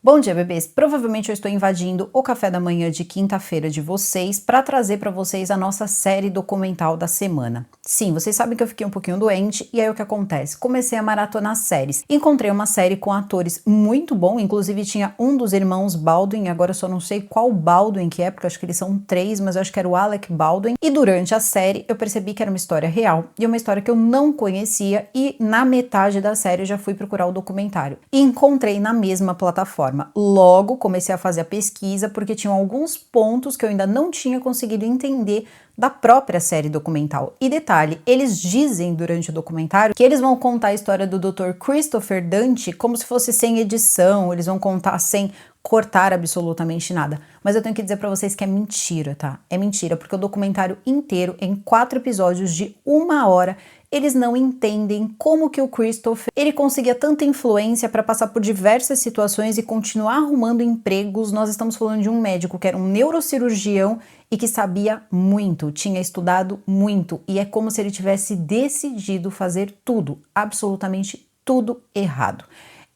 Bom dia, bebês! Provavelmente eu estou invadindo o café da manhã de quinta-feira de vocês para trazer para vocês a nossa série documental da semana. Sim, vocês sabem que eu fiquei um pouquinho doente e aí o que acontece? Comecei a maratonar séries. Encontrei uma série com atores muito bom, inclusive tinha um dos irmãos Baldwin, agora eu só não sei qual Baldwin que é, porque eu acho que eles são três, mas eu acho que era o Alec Baldwin. E durante a série eu percebi que era uma história real e uma história que eu não conhecia e na metade da série eu já fui procurar o documentário. E encontrei na mesma plataforma. Logo comecei a fazer a pesquisa porque tinham alguns pontos que eu ainda não tinha conseguido entender da própria série documental. E detalhe, eles dizem durante o documentário que eles vão contar a história do Dr. Christopher Dante como se fosse sem edição, eles vão contar sem cortar absolutamente nada. Mas eu tenho que dizer pra vocês que é mentira, tá? É mentira, porque o documentário inteiro, em 4 episódios de 1 hora, eles não entendem como que o Christopher ele conseguia tanta influência para passar por diversas situações e continuar arrumando empregos. Nós estamos falando de um médico que era um neurocirurgião e que sabia muito, tinha estudado muito, e é como se ele tivesse decidido fazer tudo, absolutamente tudo errado.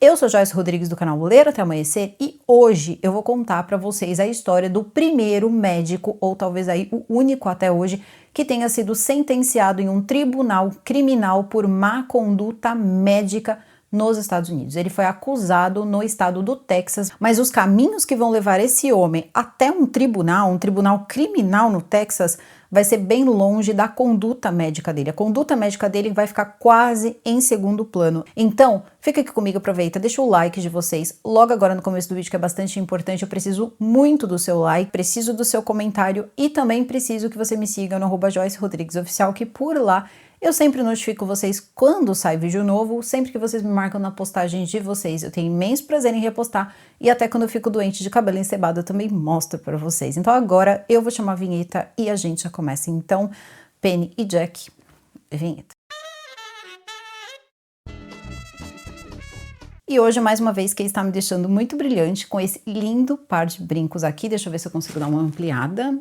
Eu sou Joyce Rodrigues do canal Ler Até Amanhecer e hoje eu vou contar para vocês a história do primeiro médico, ou talvez aí o único até hoje, que tenha sido sentenciado em um tribunal criminal por má conduta médica nos Estados Unidos. Ele foi acusado no estado do Texas, mas os caminhos que vão levar esse homem até um tribunal criminal no Texas, vai ser bem longe da conduta médica dele. A conduta médica dele vai ficar quase em segundo plano. Então, fica aqui comigo, aproveita, deixa o like de vocês logo agora no começo do vídeo, que é bastante importante. Eu preciso muito do seu like, preciso do seu comentário e também preciso que você me siga no @JoyceRodriguesOficial, que por lá eu sempre notifico vocês quando sai vídeo novo, sempre que vocês me marcam na postagem de vocês. Eu tenho imenso prazer em repostar e até quando eu fico doente de cabelo encebado eu também mostro para vocês. Então agora eu vou chamar a vinheta e a gente já começa. Então, Penny e Jack, vinheta. E hoje, mais uma vez, quem está me deixando muito brilhante com esse lindo par de brincos aqui. Deixa eu ver se eu consigo dar uma ampliada.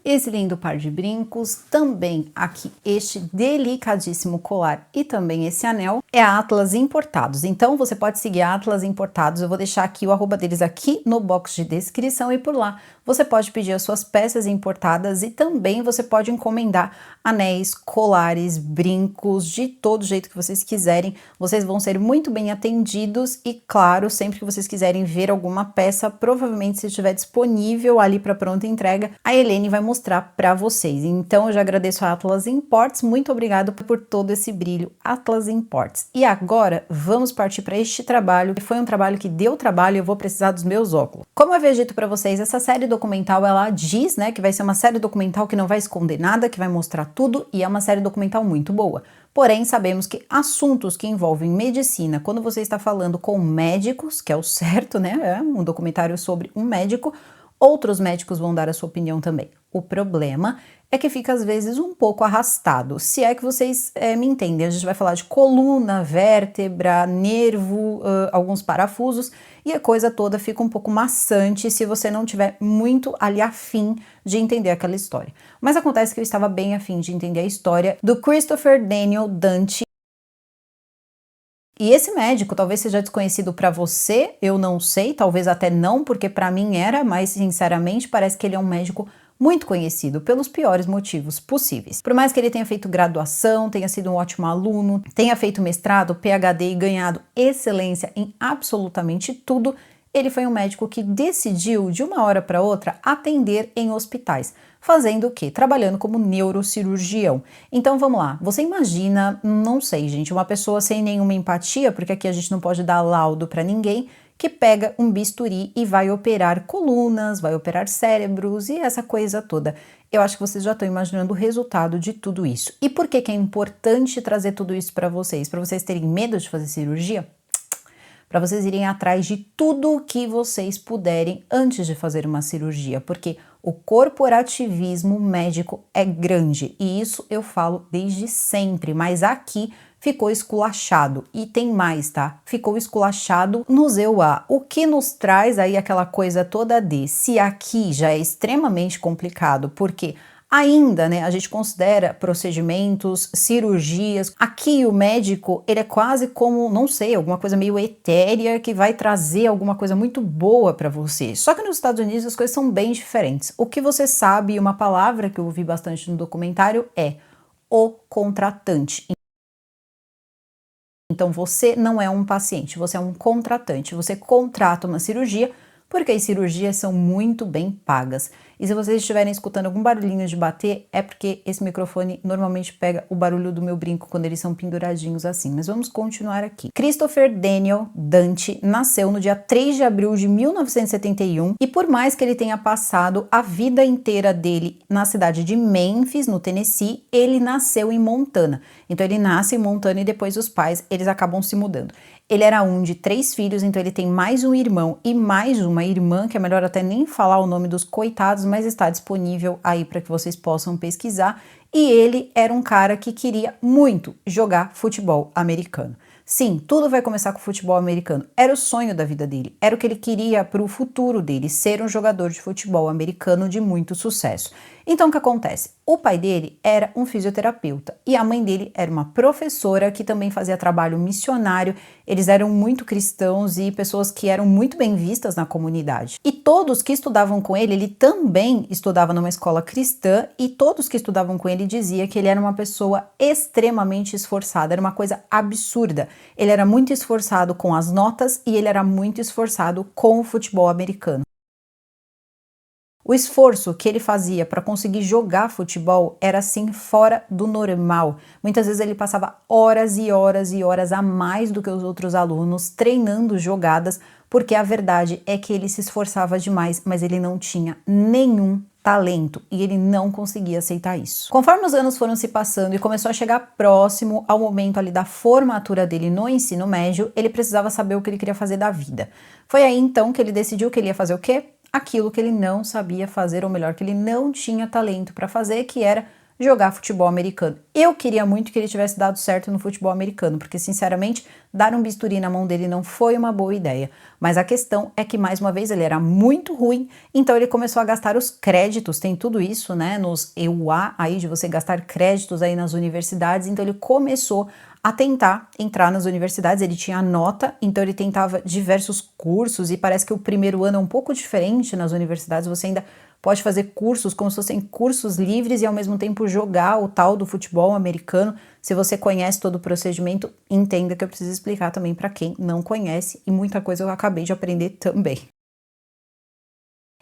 Esse lindo par de brincos, também aqui este delicadíssimo colar e também esse anel é a Atlas Importados. Então você pode seguir a Atlas Importados, eu vou deixar aqui o arroba deles aqui no box de descrição e por lá você pode pedir as suas peças importadas e também você pode encomendar anéis, colares, brincos, de todo jeito que vocês quiserem. Vocês vão ser muito bem atendidos e claro, sempre que vocês quiserem ver alguma peça, provavelmente se estiver disponível ali para pronta entrega, a Helene vai mostrar para vocês. Então eu já agradeço a Atlas Imports, muito obrigado por todo esse brilho, Atlas Imports. E agora vamos partir para este trabalho, que foi um trabalho que deu trabalho e eu vou precisar dos meus óculos. Como eu havia dito para vocês, essa série documental ela diz, né, que vai ser uma série documental que não vai esconder nada, que vai mostrar tudo e é uma série documental muito boa. Porém, sabemos que assuntos que envolvem medicina, quando você está falando com médicos, que é o certo, né, é um documentário sobre um médico, outros médicos vão dar a sua opinião também. O problema é que fica às vezes um pouco arrastado, se é que vocês me entendem. A gente vai falar de coluna, vértebra, nervo, alguns parafusos e a coisa toda fica um pouco maçante se você não tiver muito ali afim de entender aquela história. Mas acontece que eu estava bem afim de entender a história do Christopher Daniel Dante. E esse médico talvez seja desconhecido para você, eu não sei, talvez até não, porque para mim era, mas sinceramente parece que ele é um médico muito conhecido pelos piores motivos possíveis. Por mais que ele tenha feito graduação, tenha sido um ótimo aluno, tenha feito mestrado, PhD e ganhado excelência em absolutamente tudo, ele foi um médico que decidiu de uma hora para outra atender em hospitais. Fazendo o quê? Trabalhando como neurocirurgião. Então vamos lá, você imagina, não sei gente, uma pessoa sem nenhuma empatia, porque aqui a gente não pode dar laudo para ninguém, que pega um bisturi e vai operar colunas, vai operar cérebros e essa coisa toda. Eu acho que vocês já estão imaginando o resultado de tudo isso. E por que que é importante trazer tudo isso para vocês? Para vocês terem medo de fazer cirurgia? Para vocês irem atrás de tudo que vocês puderem antes de fazer uma cirurgia, porque o corporativismo médico é grande e isso eu falo desde sempre, mas aqui ficou esculachado e tem mais, tá? Ficou esculachado no EUA, o que nos traz aí aquela coisa toda de se aqui já é extremamente complicado, porque Ainda, né, a gente considera procedimentos, cirurgias. Aqui o médico, ele é quase como, não sei, alguma coisa meio etérea que vai trazer alguma coisa muito boa para você. Só que nos Estados Unidos as coisas são bem diferentes. O que você sabe, e uma palavra que eu ouvi bastante no documentário é o contratante. Então você não é um paciente, você é um contratante. Você contrata uma cirurgia porque as cirurgias são muito bem pagas. E se vocês estiverem escutando algum barulhinho de bater, é porque esse microfone normalmente pega o barulho do meu brinco quando eles são penduradinhos assim. Mas vamos continuar aqui. Christopher Daniel Dante nasceu no dia 3 de abril de 1971 e por mais que ele tenha passado a vida inteira dele na cidade de Memphis, no Tennessee, ele nasceu em Montana. Então ele nasce em Montana e depois os pais, eles acabam se mudando. Ele era um de 3 filhos, então ele tem mais um irmão e mais uma irmã, que é melhor até nem falar o nome dos coitados, mas está disponível aí para que vocês possam pesquisar. E ele era um cara que queria muito jogar futebol americano. Sim, tudo vai começar com o futebol americano. Era o sonho da vida dele, era o que ele queria para o futuro dele, ser um jogador de futebol americano de muito sucesso. Então o que acontece? O pai dele era um fisioterapeuta e a mãe dele era uma professora que também fazia trabalho missionário. Eles eram muito cristãos e pessoas que eram muito bem vistas na comunidade. E todos que estudavam com ele, ele também estudava numa escola cristã e todos que estudavam com ele diziam que ele era uma pessoa extremamente esforçada, era uma coisa absurda. Ele era muito esforçado com as notas e ele era muito esforçado com o futebol americano. O esforço que ele fazia para conseguir jogar futebol era assim fora do normal. Muitas vezes ele passava horas e horas e horas a mais do que os outros alunos treinando jogadas, porque a verdade é que ele se esforçava demais, mas ele não tinha nenhum talento e ele não conseguia aceitar isso. Conforme os anos foram se passando e começou a chegar próximo ao momento ali da formatura dele no ensino médio, ele precisava saber o que ele queria fazer da vida. Foi aí então que ele decidiu que ele ia fazer o quê? Aquilo que ele não sabia fazer, ou melhor, que ele não tinha talento para fazer, que era jogar futebol americano. Eu queria muito que ele tivesse dado certo no futebol americano, porque sinceramente, dar um bisturi na mão dele não foi uma boa ideia. Mas a questão é que, mais uma vez, ele era muito ruim, então ele começou a gastar os créditos, tem tudo isso, né, nos EUA, aí de você gastar créditos aí nas universidades, então ele começou a tentar entrar nas universidades. Ele tinha nota, então ele tentava diversos cursos e parece que o primeiro ano é um pouco diferente nas universidades, você ainda pode fazer cursos como se fossem cursos livres e ao mesmo tempo jogar o tal do futebol americano. Se você conhece todo o procedimento, entenda que eu preciso explicar também para quem não conhece e muita coisa eu acabei de aprender também.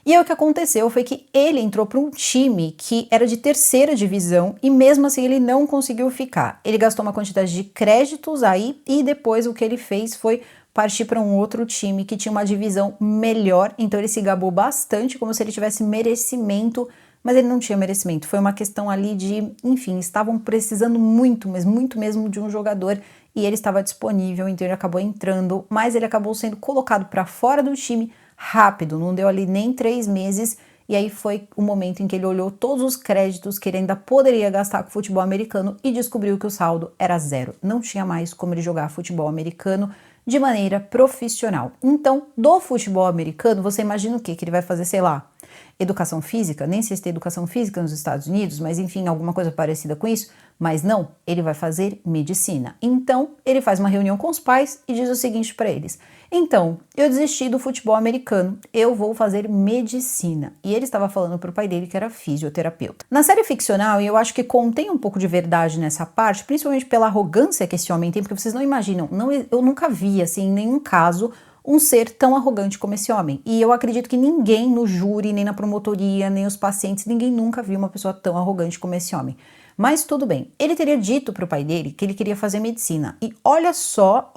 E aí o que aconteceu foi que ele entrou para um time que era de terceira divisão e mesmo assim ele não conseguiu ficar. Ele gastou uma quantidade de créditos aí e depois o que ele fez foi partir para um outro time que tinha uma divisão melhor, então ele se gabou bastante como se ele tivesse merecimento, mas ele não tinha merecimento. Foi uma questão ali de, enfim, estavam precisando muito, mas muito mesmo de um jogador e ele estava disponível, então ele acabou entrando, mas ele acabou sendo colocado para fora do time rápido, não deu ali nem 3 meses, e aí foi o momento em que ele olhou todos os créditos que ele ainda poderia gastar com futebol americano e descobriu que o saldo era 0. Não tinha mais como ele jogar futebol americano de maneira profissional. Então, do futebol americano, você imagina o quê? Que ele vai fazer, sei lá, educação física? Nem sei se tem educação física nos Estados Unidos, mas enfim, alguma coisa parecida com isso. Mas não, ele vai fazer medicina. Então, ele faz uma reunião com os pais e diz o seguinte para eles: então, eu desisti do futebol americano, eu vou fazer medicina. E ele estava falando para o pai dele que era fisioterapeuta. Na série ficcional, e eu acho que contém um pouco de verdade nessa parte, principalmente pela arrogância que esse homem tem, porque vocês não imaginam, eu nunca vi, assim, em nenhum caso, um ser tão arrogante como esse homem. E eu acredito que ninguém no júri, nem na promotoria, nem os pacientes, ninguém nunca viu uma pessoa tão arrogante como esse homem. Mas tudo bem, ele teria dito para o pai dele que ele queria fazer medicina. E olha só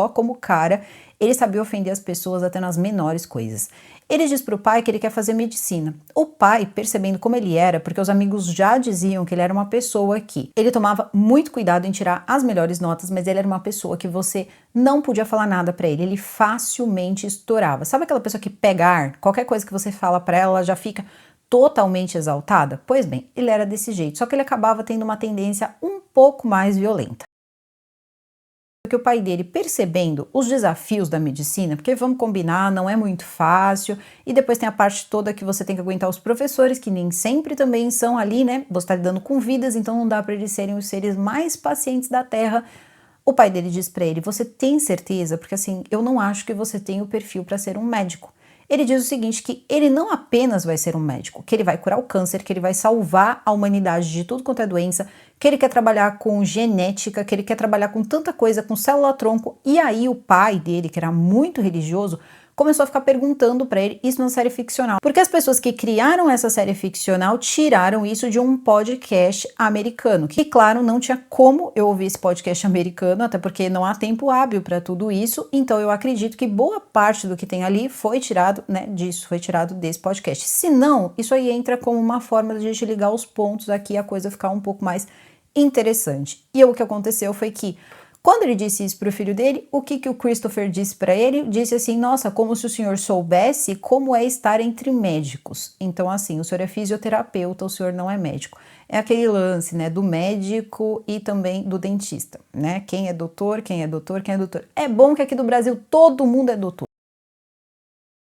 como o cara, ele sabia ofender as pessoas até nas menores coisas. Ele diz para o pai que ele quer fazer medicina. O pai, percebendo como ele era, porque os amigos já diziam que ele era uma pessoa que ele tomava muito cuidado em tirar as melhores notas, mas ele era uma pessoa que você não podia falar nada para ele, ele facilmente estourava. Sabe aquela pessoa que pega ar? Qualquer coisa que você fala para ela, ela já fica totalmente exaltada? Pois bem, ele era desse jeito, só que ele acabava tendo uma tendência um pouco mais violenta. que o pai dele, percebendo os desafios da medicina, porque vamos combinar, não é muito fácil, e depois tem a parte toda que você tem que aguentar os professores, que nem sempre também são ali, né? Você está lidando com vidas, então não dá para eles serem os seres mais pacientes da Terra. O pai dele diz para ele: você tem certeza? Porque assim, eu não acho que você tem o perfil para ser um médico. Ele diz o seguinte, que ele não apenas vai ser um médico, que ele vai curar o câncer, que ele vai salvar a humanidade de tudo quanto é doença, que ele quer trabalhar com genética, que ele quer trabalhar com tanta coisa, com célula-tronco. E aí o pai dele, que era muito religioso, começou a ficar perguntando para ele isso na série ficcional. Porque as pessoas que criaram essa série ficcional tiraram isso de um podcast americano. Que, claro, não tinha como eu ouvir esse podcast americano, até porque não há tempo hábil para tudo isso. Então eu acredito que boa parte do que tem ali foi tirado, né, disso, foi tirado desse podcast. Se não, isso aí entra como uma forma de a gente ligar os pontos aqui, a coisa ficar um pouco mais interessante. E o que aconteceu foi que quando ele disse isso para o filho dele, o que o Christopher disse para ele? Disse assim: nossa, como se o senhor soubesse como é estar entre médicos. Então, assim, o senhor é fisioterapeuta, o senhor não é médico. É aquele lance, né, do médico e também do dentista, né? Quem é doutor, quem é doutor, quem é doutor. É bom que aqui do Brasil todo mundo é doutor.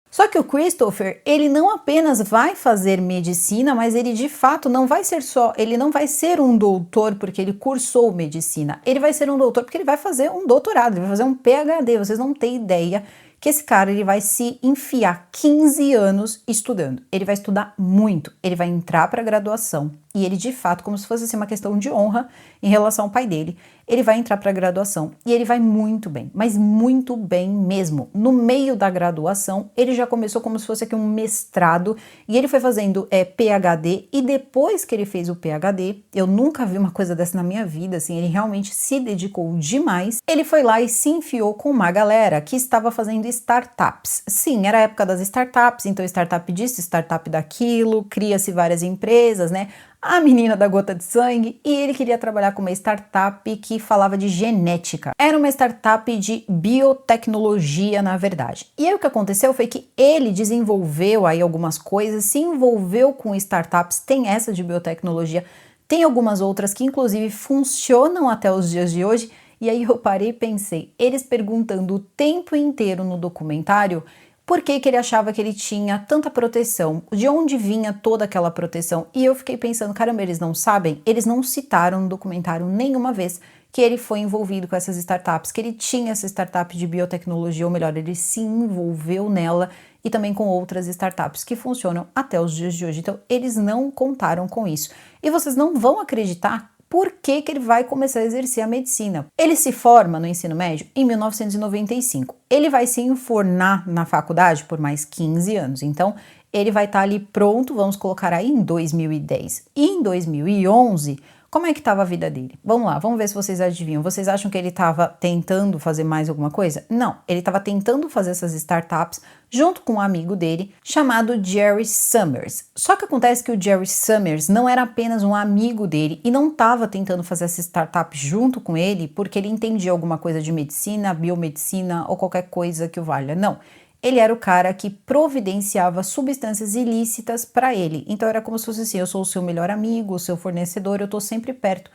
Só que o Christopher, ele não apenas vai fazer medicina, mas ele de fato não vai ser ele não vai ser um doutor porque ele cursou medicina. Ele vai ser um doutor porque ele vai fazer um doutorado, ele vai fazer um PhD. Vocês não têm ideia que esse cara, ele vai se enfiar 15 anos estudando. Ele vai estudar muito, ele vai entrar para a graduação e ele de fato, como se fosse assim, uma questão de honra em relação ao pai dele, ele vai entrar para a graduação e ele vai muito bem, mas muito bem mesmo. No meio da graduação, ele já começou como se fosse aqui um mestrado e ele foi fazendo PhD, e depois que ele fez o PhD, eu nunca vi uma coisa dessa na minha vida, assim, ele realmente se dedicou demais. Ele foi lá e se enfiou com uma galera que estava fazendo startups. Sim, era a época das startups, então startup disso, startup daquilo, cria-se várias empresas, né? A menina da gota de sangue, e ele queria trabalhar com uma startup que falava de genética. Era uma startup de biotecnologia, na verdade. E aí o que aconteceu foi que ele desenvolveu aí algumas coisas, se envolveu com startups, tem essa de biotecnologia, tem algumas outras que inclusive funcionam até os dias de hoje. E aí eu parei e pensei, eles perguntando o tempo inteiro no documentário por que ele achava que ele tinha tanta proteção, de onde vinha toda aquela proteção. E eu fiquei pensando, caramba, eles não sabem? Eles não citaram no documentário nenhuma vez que ele foi envolvido com essas startups, que ele tinha essa startup de biotecnologia, ou melhor, ele se envolveu nela e também com outras startups que funcionam até os dias de hoje. Então, eles não contaram com isso. E vocês não vão acreditar por que ele vai começar a exercer a medicina. Ele se forma no ensino médio em 1995. Ele vai se enfornar na faculdade por mais 15 anos. Então, ele vai estar ali pronto, vamos colocar aí em 2010. E em 2011, como é que estava a vida dele? Vamos lá, vamos ver se vocês adivinham. Vocês acham que ele estava tentando fazer mais alguma coisa? Não, ele estava tentando fazer essas startups junto com um amigo dele chamado Jerry Summers. Só que acontece que o Jerry Summers não era apenas um amigo dele e não estava tentando fazer essa startup junto com ele porque ele entendia alguma coisa de medicina, biomedicina ou qualquer coisa que o valha. Não. Ele era o cara que providenciava substâncias ilícitas para ele. Então era como se fosse assim, eu sou o seu melhor amigo, o seu fornecedor, eu tô sempre perto,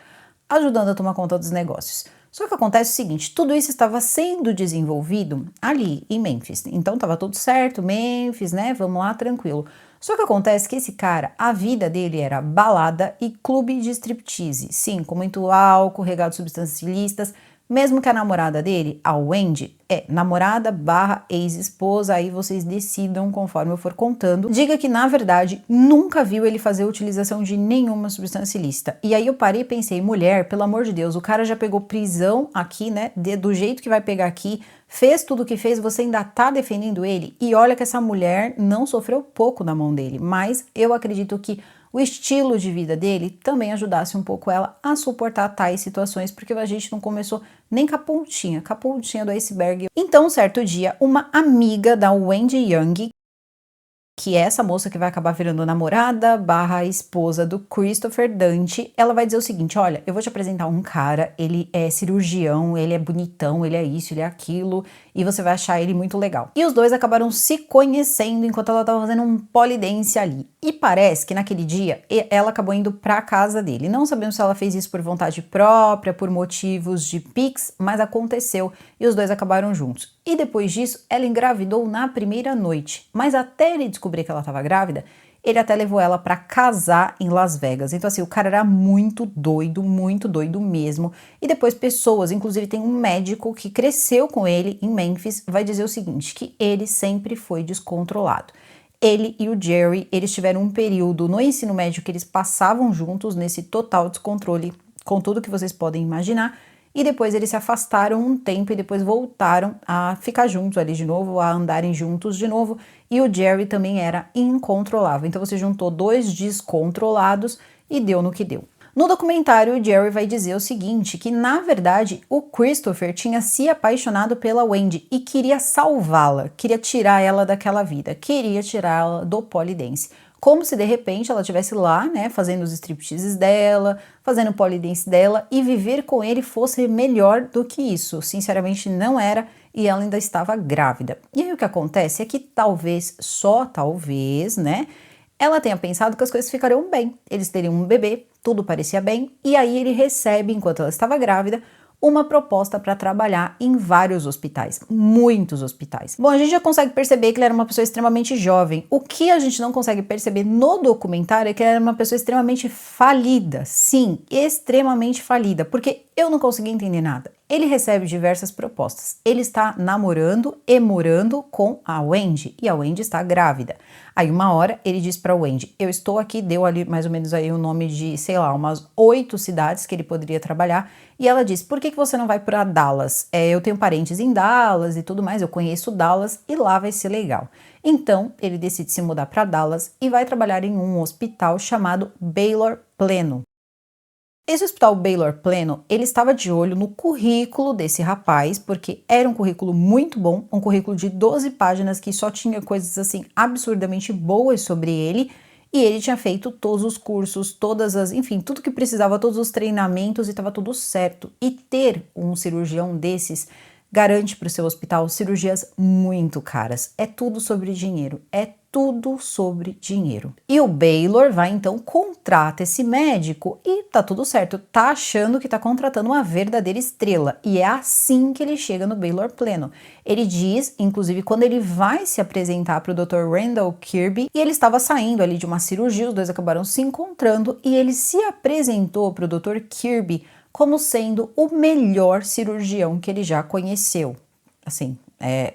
ajudando a tomar conta dos negócios. Só que acontece o seguinte, tudo isso estava sendo desenvolvido ali em Memphis. Então tava tudo certo, Memphis, né? Vamos lá, tranquilo. Só que acontece que esse cara, a vida dele era balada e clube de striptease. Sim, com muito álcool, regado de substâncias ilícitas. Mesmo que a namorada dele, a Wendy, é namorada barra ex-esposa, aí vocês decidam conforme eu for contando. Diga que, na verdade, nunca viu ele fazer utilização de nenhuma substância ilícita. E aí eu parei e pensei, mulher, pelo amor de Deus, o cara já pegou prisão aqui, né, do jeito que vai pegar aqui, fez tudo o que fez, você ainda tá defendendo ele? E olha que essa mulher não sofreu pouco na mão dele, mas eu acredito que o estilo de vida dele também ajudasse um pouco ela a suportar tais situações, porque a gente não começou nem com a pontinha do iceberg. Então, um certo dia, uma amiga da Wendy Young, que é essa moça que vai acabar virando namorada barra esposa do Christopher Dante, ela vai dizer o seguinte, olha, eu vou te apresentar um cara, ele é cirurgião, ele é bonitão, ele é isso, ele é aquilo, e você vai achar ele muito legal. E os dois acabaram se conhecendo enquanto ela estava fazendo um polidense ali. E parece que naquele dia ela acabou indo para a casa dele. Não sabemos se ela fez isso por vontade própria, por motivos de Pix, mas aconteceu e os dois acabaram juntos. E depois disso, ela engravidou na primeira noite. Mas até ele descobrir que ela estava grávida, ele até levou ela para casar em Las Vegas. Então assim, o cara era muito doido mesmo. E depois pessoas, inclusive tem um médico que cresceu com ele em Memphis, vai dizer o seguinte, que ele sempre foi descontrolado. Ele e o Jerry, eles tiveram um período no ensino médio que eles passavam juntos nesse total descontrole, com tudo que vocês podem imaginar, e depois eles se afastaram um tempo e depois voltaram a ficar juntos ali de novo, a andarem juntos de novo, e o Jerry também era incontrolável. Então você juntou dois descontrolados e deu no que deu. No documentário, o Jerry vai dizer o seguinte, que na verdade o Christopher tinha se apaixonado pela Wendy e queria salvá-la, queria tirar ela daquela vida, queria tirá-la do polidense. Como se de repente ela estivesse lá, né, fazendo os stripteases dela, fazendo o polidense dela e viver com ele fosse melhor do que isso. Sinceramente não era e ela ainda estava grávida. E aí o que acontece é que talvez, só talvez, né, ela tenha pensado que as coisas ficariam bem, eles teriam um bebê, tudo parecia bem, e aí ele recebe, enquanto ela estava grávida, uma proposta para trabalhar em vários hospitais, muitos hospitais. Bom, a gente já consegue perceber que ele era uma pessoa extremamente jovem. O que a gente não consegue perceber no documentário é que ele era uma pessoa extremamente falida. Sim, extremamente falida, porque eu não consegui entender nada. Ele recebe diversas propostas. Ele está namorando e morando com a Wendy, e a Wendy está grávida. Aí uma hora ele diz para a Wendy, eu estou aqui, deu ali mais ou menos aí o nome de, sei lá, umas 8 cidades que ele poderia trabalhar, e ela diz, por que você não vai para Dallas? Eu tenho parentes em Dallas e tudo mais, eu conheço Dallas e lá vai ser legal. Então ele decide se mudar para Dallas e vai trabalhar em um hospital chamado Baylor Pleno. Esse hospital Baylor Pleno, ele estava de olho no currículo desse rapaz, porque era um currículo muito bom, um currículo de 12 páginas que só tinha coisas assim absurdamente boas sobre ele, e ele tinha feito todos os cursos, enfim, tudo que precisava, todos os treinamentos e estava tudo certo. E ter um cirurgião desses garante para o seu hospital cirurgias muito caras. É tudo sobre dinheiro, é tudo sobre dinheiro. E o Baylor vai então contrata esse médico e tá tudo certo, tá achando que tá contratando uma verdadeira estrela. E é assim que ele chega no Baylor Pleno. Ele diz, inclusive, quando ele vai se apresentar para o Dr. Randall Kirby, e ele estava saindo ali de uma cirurgia, os dois acabaram se encontrando e ele se apresentou para o Dr. Kirby como sendo o melhor cirurgião que ele já conheceu. Assim,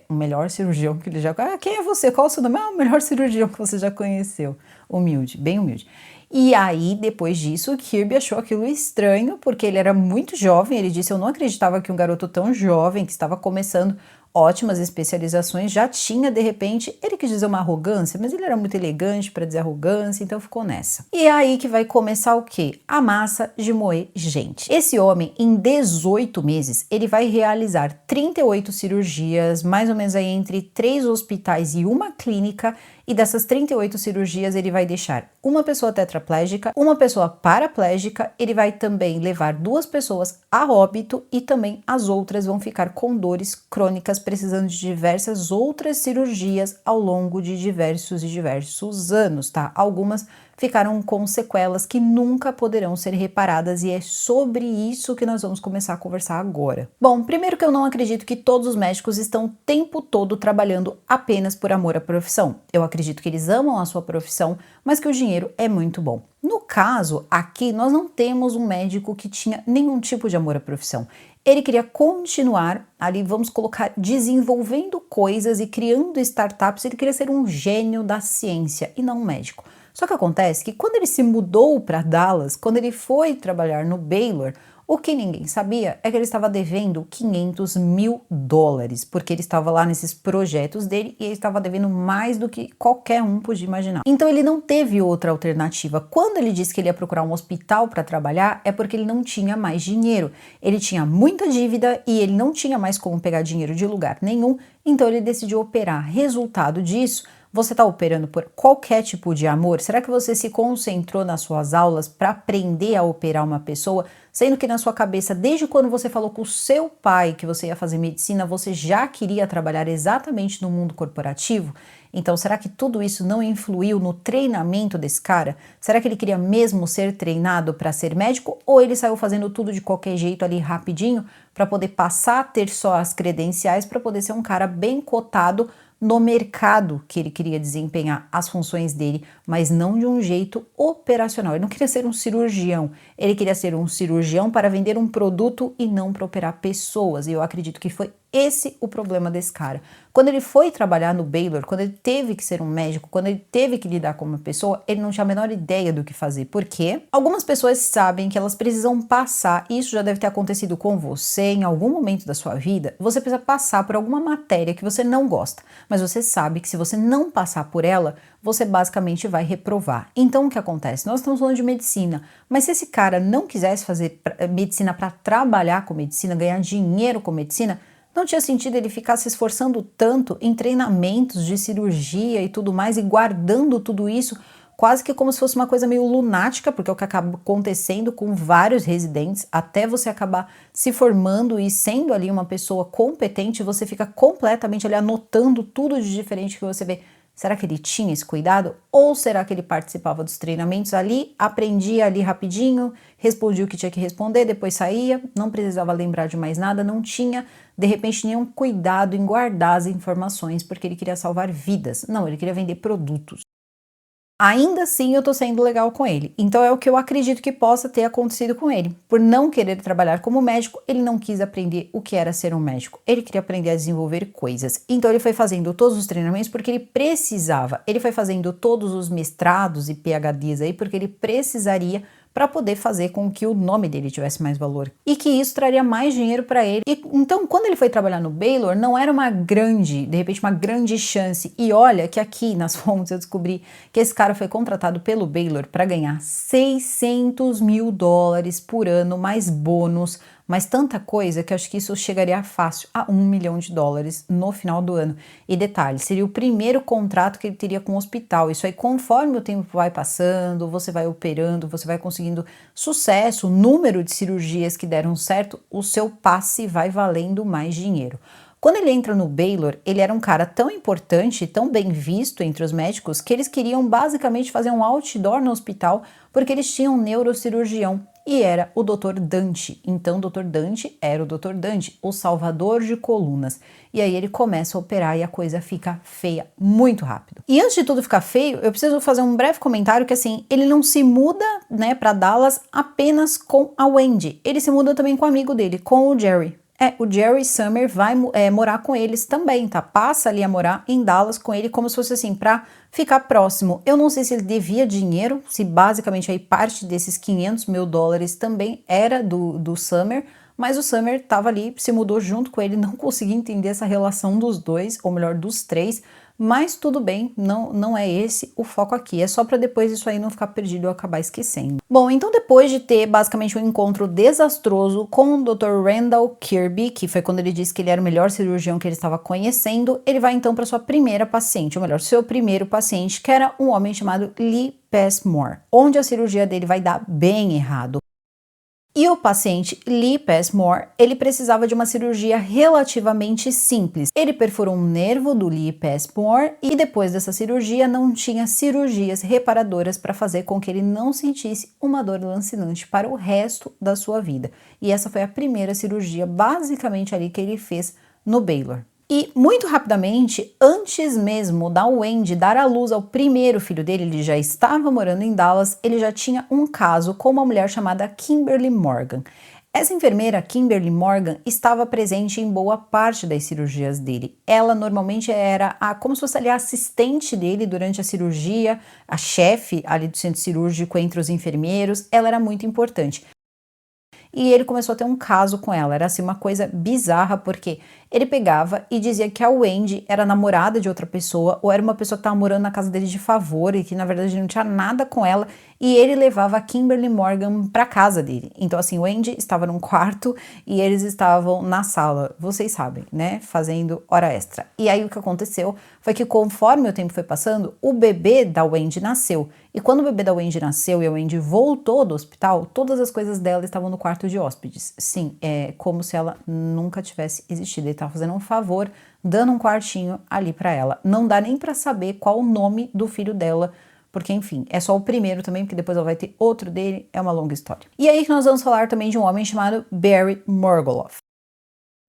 o melhor cirurgião que ele já conheceu. Quem é você? Qual o seu nome? O melhor cirurgião que você já conheceu. Humilde, bem humilde. E aí, depois disso, o Kirby achou aquilo estranho, porque ele era muito jovem. Ele disse, eu não acreditava que um garoto tão jovem, que estava começando ótimas especializações, já tinha, de repente, ele quis dizer uma arrogância, mas ele era muito elegante para dizer arrogância, então ficou nessa. E é aí que vai começar o quê? A massa de moer gente. Esse homem, em 18 meses, ele vai realizar 38 cirurgias, mais ou menos aí entre 3 hospitais e uma clínica, e dessas 38 cirurgias ele vai deixar uma pessoa tetraplégica, uma pessoa paraplégica, ele vai também levar 2 pessoas a óbito e também as outras vão ficar com dores crônicas, precisando de diversas outras cirurgias ao longo de diversos anos, tá? Algumas ficaram com sequelas que nunca poderão ser reparadas e é sobre isso que nós vamos começar a conversar agora. Bom, primeiro que eu não acredito que todos os médicos estão o tempo todo trabalhando apenas por amor à profissão. Eu acredito que eles amam a sua profissão, mas que o dinheiro é muito bom. No caso, aqui nós não temos um médico que tinha nenhum tipo de amor à profissão. Ele queria continuar ali, vamos colocar, desenvolvendo coisas e criando startups, ele queria ser um gênio da ciência e não um médico. Só que acontece que quando ele se mudou para Dallas, quando ele foi trabalhar no Baylor, o que ninguém sabia é que ele estava devendo $500 mil, porque ele estava lá nesses projetos dele e ele estava devendo mais do que qualquer um podia imaginar. Então ele não teve outra alternativa. Quando ele disse que ele ia procurar um hospital para trabalhar, é porque ele não tinha mais dinheiro. Ele tinha muita dívida e ele não tinha mais como pegar dinheiro de lugar nenhum, Então ele decidiu operar. Resultado disso, você está operando por qualquer tipo de amor? Será que você se concentrou nas suas aulas para aprender a operar uma pessoa, sendo que na sua cabeça, desde quando você falou com o seu pai que você ia fazer medicina, você já queria trabalhar exatamente no mundo corporativo? Então, será que tudo isso não influiu no treinamento desse cara? Será que ele queria mesmo ser treinado para ser médico ou ele saiu fazendo tudo de qualquer jeito ali rapidinho para poder passar a ter só as credenciais para poder ser um cara bem cotado no mercado que ele queria desempenhar as funções dele, mas não de um jeito operacional. Ele não queria ser um cirurgião, ele queria ser um cirurgião para vender um produto e não para operar pessoas. E eu acredito que foi esse o problema desse cara. Quando ele foi trabalhar no Baylor, quando ele teve que ser um médico, quando ele teve que lidar com uma pessoa, ele não tinha a menor ideia do que fazer. Por quê? Algumas pessoas sabem que elas precisam passar, e isso já deve ter acontecido com você em algum momento da sua vida, você precisa passar por alguma matéria que você não gosta, mas você sabe que se você não passar por ela, você basicamente vai reprovar. Então o que acontece? Nós estamos falando de medicina, mas se esse cara não quisesse fazer medicina para trabalhar com medicina, ganhar dinheiro com medicina, não tinha sentido ele ficar se esforçando tanto em treinamentos de cirurgia e tudo mais e guardando tudo isso quase que como se fosse uma coisa meio lunática, porque é o que acaba acontecendo com vários residentes, até você acabar se formando e sendo ali uma pessoa competente, você fica completamente ali anotando tudo de diferente que você vê. Será que ele tinha esse cuidado? Ou será que ele participava dos treinamentos ali, aprendia ali rapidinho, respondia o que tinha que responder, depois saía, não precisava lembrar de mais nada, não tinha, de repente, nenhum cuidado em guardar as informações, porque ele queria salvar vidas. Não, ele queria vender produtos. Ainda assim, eu tô sendo legal com ele. Então é o que eu acredito que possa ter acontecido com ele. Por não querer trabalhar como médico, ele não quis aprender o que era ser um médico. Ele queria aprender a desenvolver coisas. Então ele foi fazendo todos os treinamentos porque ele precisava. Ele foi fazendo todos os mestrados e PhDs aí porque ele precisaria para poder fazer com que o nome dele tivesse mais valor e que isso traria mais dinheiro para ele. E então, quando ele foi trabalhar no Baylor, não era uma grande, de repente, uma grande chance. E olha que aqui nas fontes eu descobri que esse cara foi contratado pelo Baylor para ganhar $600 mil por ano, mais bônus, mas tanta coisa que eu acho que isso chegaria fácil a $1 milhão no final do ano. E detalhe, seria o primeiro contrato que ele teria com o hospital. Isso aí, conforme o tempo vai passando, você vai operando, você vai conseguindo sucesso, o número de cirurgias que deram certo, o seu passe vai valendo mais dinheiro. Quando ele entra no Baylor, ele era um cara tão importante, tão bem visto entre os médicos, que eles queriam basicamente fazer um outdoor no hospital, porque eles tinham um neurocirurgião. E era o Dr. Dante. Então, o Dr. Dante era o Dr. Dante, o salvador de colunas. E aí ele começa a operar e a coisa fica feia muito rápido. E antes de tudo ficar feio, eu preciso fazer um breve comentário que assim, ele não se muda, né, para Dallas apenas com a Wendy. Ele se muda também com o amigo dele, com o Jerry. O Jerry Summer vai morar com eles também, tá? Passa ali a morar em Dallas com ele como se fosse assim, pra ficar próximo. Eu não sei se ele devia dinheiro, se basicamente aí parte desses $500 mil também era do Summer, mas o Summer tava ali, se mudou junto com ele, não conseguia entender essa relação dos dois, ou melhor, dos três, mas tudo bem, não é esse o foco aqui, é só para depois isso aí não ficar perdido e eu acabar esquecendo. Bom, então depois de ter basicamente um encontro desastroso com o Dr. Randall Kirby, que foi quando ele disse que ele era o melhor cirurgião que ele estava conhecendo, ele vai então para sua primeira paciente, ou melhor, seu primeiro paciente, que era um homem chamado Lee Passmore, onde a cirurgia dele vai dar bem errado. E o paciente Lee Passmore, ele precisava de uma cirurgia relativamente simples. Ele perfurou um nervo do Lee Passmore e depois dessa cirurgia não tinha cirurgias reparadoras para fazer com que ele não sentisse uma dor lancinante para o resto da sua vida. E essa foi a primeira cirurgia basicamente ali que ele fez no Baylor. E muito rapidamente, antes mesmo da Wendy dar à luz ao primeiro filho dele, ele já estava morando em Dallas, ele já tinha um caso com uma mulher chamada Kimberly Morgan. Essa enfermeira, Kimberly Morgan, estava presente em boa parte das cirurgias dele. Ela normalmente era como se fosse ali a assistente dele durante a cirurgia, a chefe ali do centro cirúrgico entre os enfermeiros, ela era muito importante. e ele começou a ter um caso com ela. Era assim uma coisa bizarra, porque ele pegava e dizia que a Wendy era namorada de outra pessoa, ou era uma pessoa que estava morando na casa dele de favor e que na verdade não tinha nada com ela, e ele levava a Kimberly Morgan para casa dele. Então assim, Wendy estava num quarto e eles estavam na sala, vocês sabem, né, fazendo hora extra. E aí o que aconteceu foi que conforme o tempo foi passando, o bebê da Wendy nasceu. E quando o bebê da Wendy nasceu e a Wendy voltou do hospital, todas as coisas dela estavam no quarto de hóspedes. Sim, é como se ela nunca tivesse existido. Ele estava fazendo um favor, dando um quartinho ali para ela. Não dá nem para saber qual o nome do filho dela, porque enfim, é só o primeiro também, porque depois ela vai ter outro dele, é uma longa história. E aí que nós vamos falar também de um homem chamado Barry Morgueloff.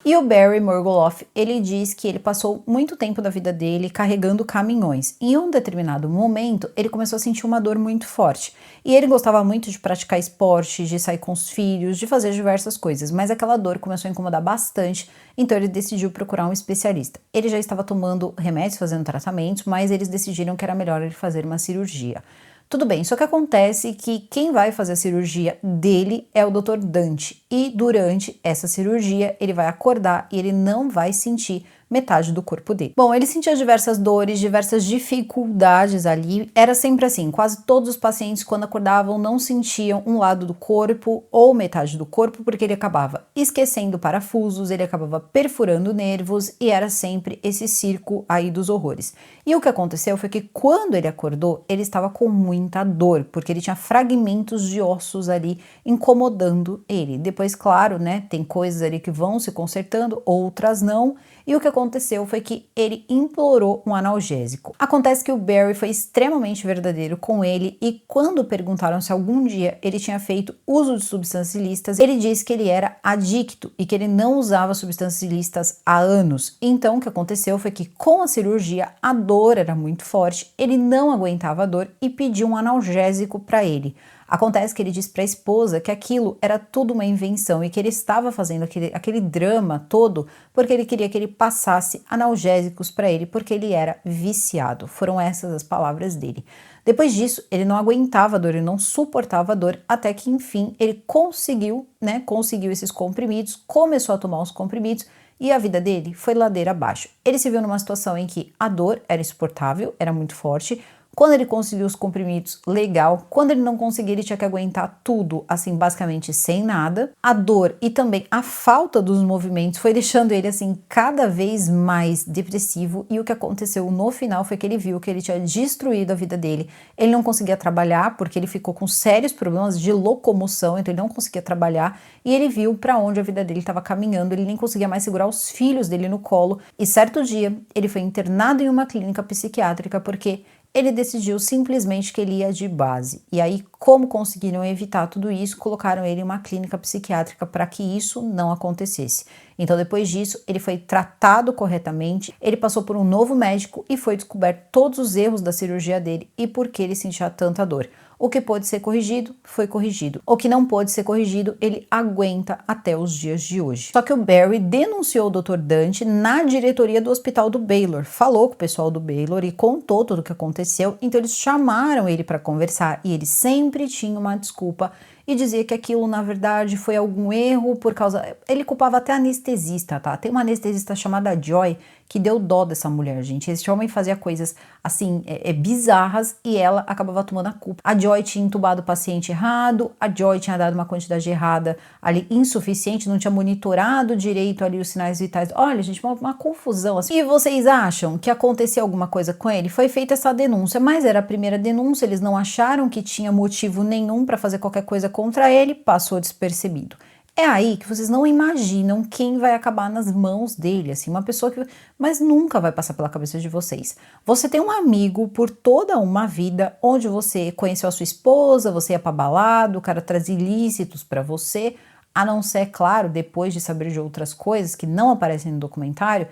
E o Barry Morgueloff, ele diz que ele passou muito tempo da vida dele carregando caminhões. Em um determinado momento, ele começou a sentir uma dor muito forte. E ele gostava muito de praticar esporte, de sair com os filhos, de fazer diversas coisas, mas aquela dor começou a incomodar bastante, então ele decidiu procurar um especialista. Ele já estava tomando remédios, fazendo tratamentos, mas eles decidiram que era melhor ele fazer uma cirurgia. Tudo bem, só que acontece que quem vai fazer a cirurgia dele é o Dr. Dante, e durante essa cirurgia ele vai acordar e ele não vai sentir metade do corpo dele. Bom, ele sentia diversas dores, diversas dificuldades ali, era sempre assim, quase todos os pacientes quando acordavam não sentiam um lado do corpo ou metade do corpo, porque ele acabava esquecendo parafusos, ele acabava perfurando nervos e era sempre esse circo aí dos horrores. E o que aconteceu foi que quando ele acordou, ele estava com muita dor, porque ele tinha fragmentos de ossos ali incomodando ele. Depois, claro, né, tem coisas ali que vão se consertando, outras não. E o que aconteceu foi que ele implorou um analgésico. Acontece que o Barry foi extremamente verdadeiro com ele e quando perguntaram se algum dia ele tinha feito uso de substâncias ilícitas, ele disse que ele era adicto e que ele não usava substâncias ilícitas há anos. Então o que aconteceu foi que com a cirurgia a dor era muito forte, ele não aguentava a dor e pediu um analgésico para ele. Acontece que ele disse para a esposa que aquilo era tudo uma invenção e que ele estava fazendo aquele drama todo porque ele queria que ele passasse analgésicos para ele, porque ele era viciado. Foram essas as palavras dele. Depois disso, ele não aguentava a dor, ele não suportava a dor, até que enfim ele conseguiu esses comprimidos, começou a tomar os comprimidos e a vida dele foi ladeira abaixo. Ele se viu numa situação em que a dor era insuportável, era muito forte. Quando ele conseguiu os comprimidos, legal. Quando ele não conseguia, ele tinha que aguentar tudo, assim, basicamente sem nada. A dor e também a falta dos movimentos foi deixando ele, assim, cada vez mais depressivo. E o que aconteceu no final foi que ele viu que ele tinha destruído a vida dele. Ele não conseguia trabalhar porque ele ficou com sérios problemas de locomoção, então ele não conseguia trabalhar. E ele viu para onde a vida dele estava caminhando, ele nem conseguia mais segurar os filhos dele no colo. E certo dia, ele foi internado em uma clínica psiquiátrica porque ele decidiu simplesmente que ele ia de base. E aí, como conseguiram evitar tudo isso, colocaram ele em uma clínica psiquiátrica para que isso não acontecesse. Então, depois disso, ele foi tratado corretamente, ele passou por um novo médico e foi descoberto todos os erros da cirurgia dele e por que ele sentia tanta dor. O que pôde ser corrigido, foi corrigido. O que não pôde ser corrigido, ele aguenta até os dias de hoje. Só que o Barry denunciou o Dr. Dante na diretoria do hospital do Baylor. Falou com o pessoal do Baylor e contou tudo o que aconteceu. Então eles chamaram ele para conversar e ele sempre tinha uma desculpa e dizia que aquilo, na verdade, foi algum erro por causa... Ele culpava até anestesista, tá? Tem uma anestesista chamada Joy que deu dó dessa mulher, gente. Esse homem fazia coisas, assim, bizarras e ela acabava tomando a culpa. A Joy tinha entubado o paciente errado, a Joy tinha dado uma quantidade errada ali, insuficiente, não tinha monitorado direito ali os sinais vitais. Olha, gente, uma confusão, assim. E vocês acham que aconteceu alguma coisa com ele? Foi feita essa denúncia, mas era a primeira denúncia, eles não acharam que tinha motivo nenhum para fazer qualquer coisa contra ele, passou despercebido. É aí que vocês não imaginam quem vai acabar nas mãos dele, assim, uma pessoa que... Mas nunca vai passar pela cabeça de vocês. Você tem um amigo por toda uma vida, onde você conheceu a sua esposa, você ia pra balada, o cara traz ilícitos pra você, a não ser, claro, depois de saber de outras coisas que não aparecem no documentário,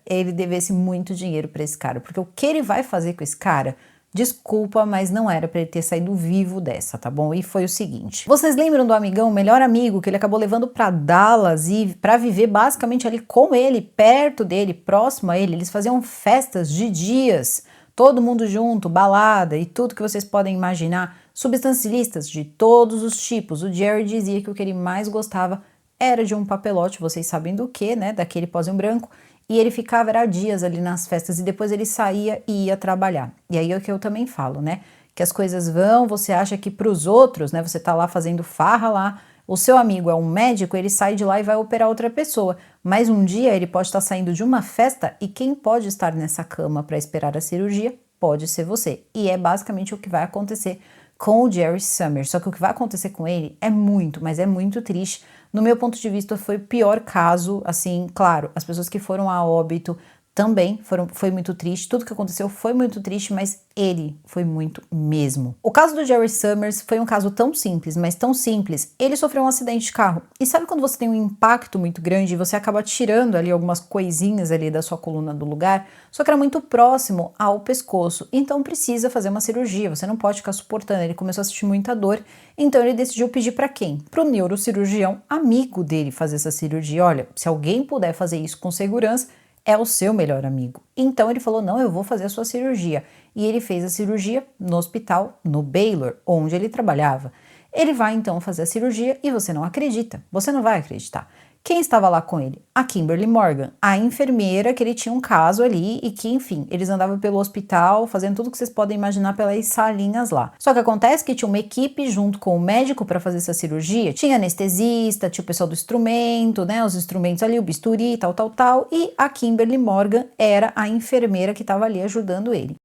ele devesse muito dinheiro pra esse cara, porque o que ele vai fazer com esse cara... Desculpa, mas não era pra ele ter saído vivo dessa, tá bom? E foi o seguinte. Vocês lembram do amigão, o melhor amigo, que ele acabou levando pra Dallas e pra viver basicamente ali com ele, perto dele, próximo a ele? Eles faziam festas de dias, todo mundo junto, balada e tudo que vocês podem imaginar. substâncias ilícitas de todos os tipos. O Jerry dizia que o que ele mais gostava era de um papelote, vocês sabem do que, né? Daquele pozinho branco. E ele ficava era dias ali nas festas e depois ele saía e ia trabalhar. E aí é o que eu também falo, né? Que as coisas vão, você acha que para os outros, né? Você tá lá fazendo farra lá, o seu amigo é um médico, ele sai de lá e vai operar outra pessoa. Mas um dia ele pode estar saindo de uma festa e quem pode estar nessa cama para esperar a cirurgia pode ser você. E é basicamente o que vai acontecer com o Jerry Summers. Só que o que vai acontecer com ele é muito, mas é muito triste. No meu ponto de vista, foi o pior caso, assim, claro, as pessoas que foram a óbito também foi muito triste, tudo que aconteceu foi muito triste, mas ele foi muito mesmo. O caso do Jerry Summers foi um caso tão simples, mas tão simples, ele sofreu um acidente de carro. E sabe quando você tem um impacto muito grande e você acaba tirando ali algumas coisinhas ali da sua coluna do lugar, só que era muito próximo ao pescoço, então precisa fazer uma cirurgia, você não pode ficar suportando. Ele começou a sentir muita dor, então ele decidiu pedir para quem? Para o neurocirurgião amigo dele fazer essa cirurgia. Olha, se alguém puder fazer isso com segurança, é o seu melhor amigo. Então ele falou, não, eu vou fazer a sua cirurgia. E ele fez a cirurgia no hospital, no Baylor, onde ele trabalhava. Ele vai então fazer a cirurgia e você não acredita, você não vai acreditar. Quem estava lá com ele? A Kimberly Morgan, a enfermeira que ele tinha um caso ali e que, enfim, eles andavam pelo hospital fazendo tudo que vocês podem imaginar pelas salinhas lá. Só que acontece que tinha uma equipe junto com o médico para fazer essa cirurgia, tinha anestesista, tinha o pessoal do instrumento, né, os instrumentos ali, o bisturi, tal, e a Kimberly Morgan era a enfermeira que estava ali ajudando ele.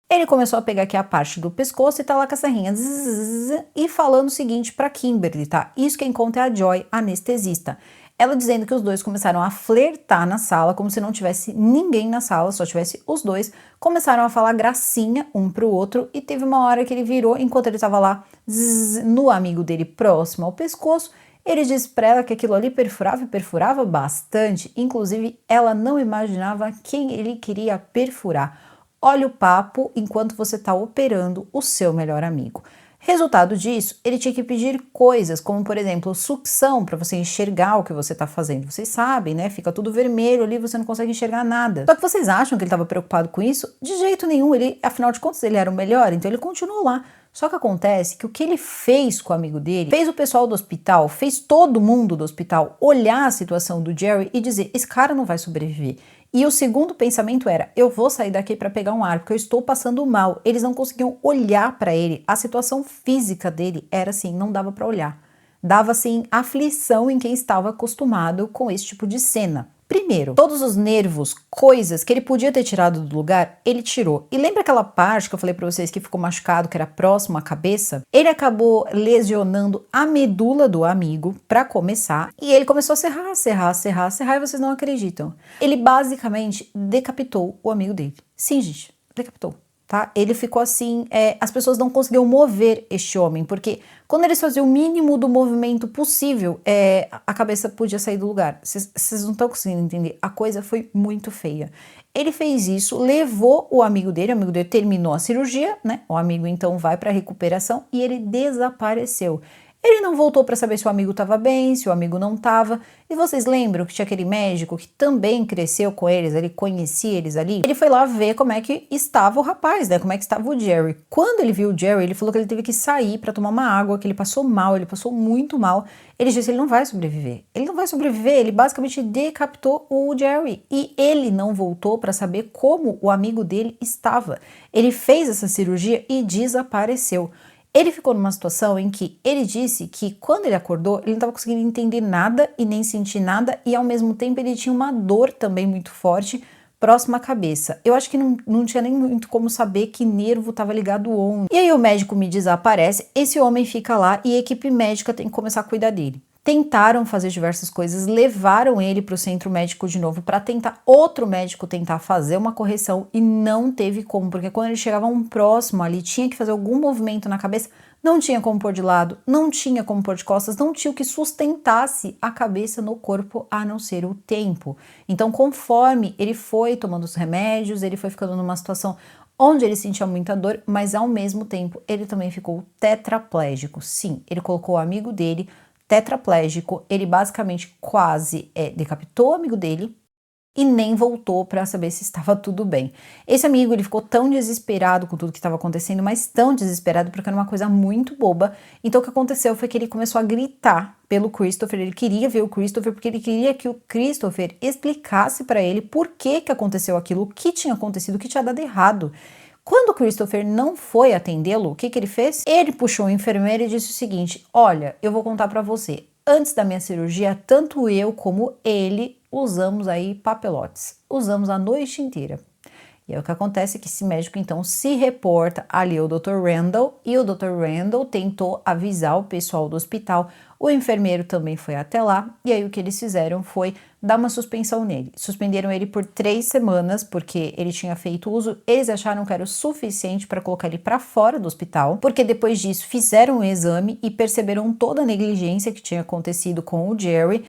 Ele começou a pegar aqui a parte do pescoço e tá lá com a serrinha e falando o seguinte pra Kimberly, tá? Isso quem conta é a Joy, anestesista. Ela dizendo que os dois começaram a flertar na sala, como se não tivesse ninguém na sala, só tivesse os dois. Começaram a falar gracinha um pro outro e teve uma hora que ele virou, enquanto ele tava lá no amigo dele próximo ao pescoço, ele disse pra ela que aquilo ali perfurava e perfurava bastante. Inclusive, ela não imaginava quem ele queria perfurar. Olha o papo enquanto você está operando o seu melhor amigo. Resultado disso, ele tinha que pedir coisas, como por exemplo, sucção, para você enxergar o que você está fazendo. Vocês sabem, né? Fica tudo vermelho ali, você não consegue enxergar nada. Só que vocês acham que ele estava preocupado com isso? De jeito nenhum, ele, afinal de contas, ele era o melhor, então ele continuou lá. Só que acontece que o que ele fez com o amigo dele, fez o pessoal do hospital, fez todo mundo do hospital olhar a situação do Jerry e dizer, esse cara não vai sobreviver. E o segundo pensamento era, eu vou sair daqui para pegar um ar, porque eu estou passando mal. Eles não conseguiam olhar para ele. A situação física dele era assim, não dava para olhar. Dava assim aflição em quem estava acostumado com esse tipo de cena. Primeiro, todos os nervos, coisas que ele podia ter tirado do lugar, ele tirou. E lembra aquela parte que eu falei pra vocês que ficou machucado, que era próximo à cabeça? Ele acabou lesionando a medula do amigo, pra começar, e ele começou a serrar, e vocês não acreditam. Ele basicamente decapitou o amigo dele. Sim, gente, decapitou. Tá? Ele ficou assim, as pessoas não conseguiam mover este homem, porque quando eles faziam o mínimo do movimento possível, a cabeça podia sair do lugar. Vocês não estão conseguindo entender, a coisa foi muito feia. Ele fez isso, levou o amigo dele terminou a cirurgia, né? O amigo então vai para recuperação e ele desapareceu. Ele não voltou para saber se o amigo estava bem, se o amigo não estava. E vocês lembram que tinha aquele médico que também cresceu com eles, ele conhecia eles ali? Ele foi lá ver como é que estava o rapaz, né? Como é que estava o Jerry. Quando ele viu o Jerry, ele falou que ele teve que sair para tomar uma água, que ele passou mal, ele passou muito mal. Ele disse que ele não vai sobreviver. Ele não vai sobreviver, ele basicamente decapitou o Jerry. E ele não voltou para saber como o amigo dele estava. Ele fez essa cirurgia e desapareceu. Ele ficou numa situação em que ele disse que quando ele acordou, ele não estava conseguindo entender nada e nem sentir nada e ao mesmo tempo ele tinha uma dor também muito forte próxima à cabeça. Eu acho que não tinha nem muito como saber que nervo estava ligado onde. E aí o médico me desaparece, esse homem fica lá e a equipe médica tem que começar a cuidar dele. Tentaram fazer diversas coisas, levaram ele para o centro médico de novo para tentar outro médico tentar fazer uma correção e não teve como, porque quando eles chegavam próximo ali, tinha que fazer algum movimento na cabeça, não tinha como pôr de lado, não tinha como pôr de costas, não tinha o que sustentasse a cabeça no corpo a não ser o tempo. Então, conforme ele foi tomando os remédios, ele foi ficando numa situação onde ele sentia muita dor, mas ao mesmo tempo ele também ficou tetraplégico. Sim, ele colocou o amigo dele tetraplégico, ele basicamente quase decapitou o amigo dele, e nem voltou para saber se estava tudo bem. Esse amigo, ele ficou tão desesperado com tudo que estava acontecendo, mas tão desesperado porque era uma coisa muito boba. Então o que aconteceu foi que ele começou a gritar pelo Christopher, ele queria ver o Christopher porque ele queria que o Christopher explicasse para ele por que que aconteceu aquilo, o que tinha acontecido, o que tinha dado errado. Quando o Christopher não foi atendê-lo, o que que ele fez? Ele puxou o enfermeiro e disse o seguinte: olha, eu vou contar para você. Antes da minha cirurgia, tanto eu como ele usamos aí papelotes. Usamos a noite inteira. E aí o que acontece é que esse médico então se reporta ali ao Dr. Randall e o Dr. Randall tentou avisar o pessoal do hospital, o enfermeiro também foi até lá e aí o que eles fizeram foi dar uma suspensão nele. Suspenderam ele por 3 semanas porque ele tinha feito uso, eles acharam que era o suficiente para colocar ele para fora do hospital, porque depois disso fizeram o exame e perceberam toda a negligência que tinha acontecido com o Jerry.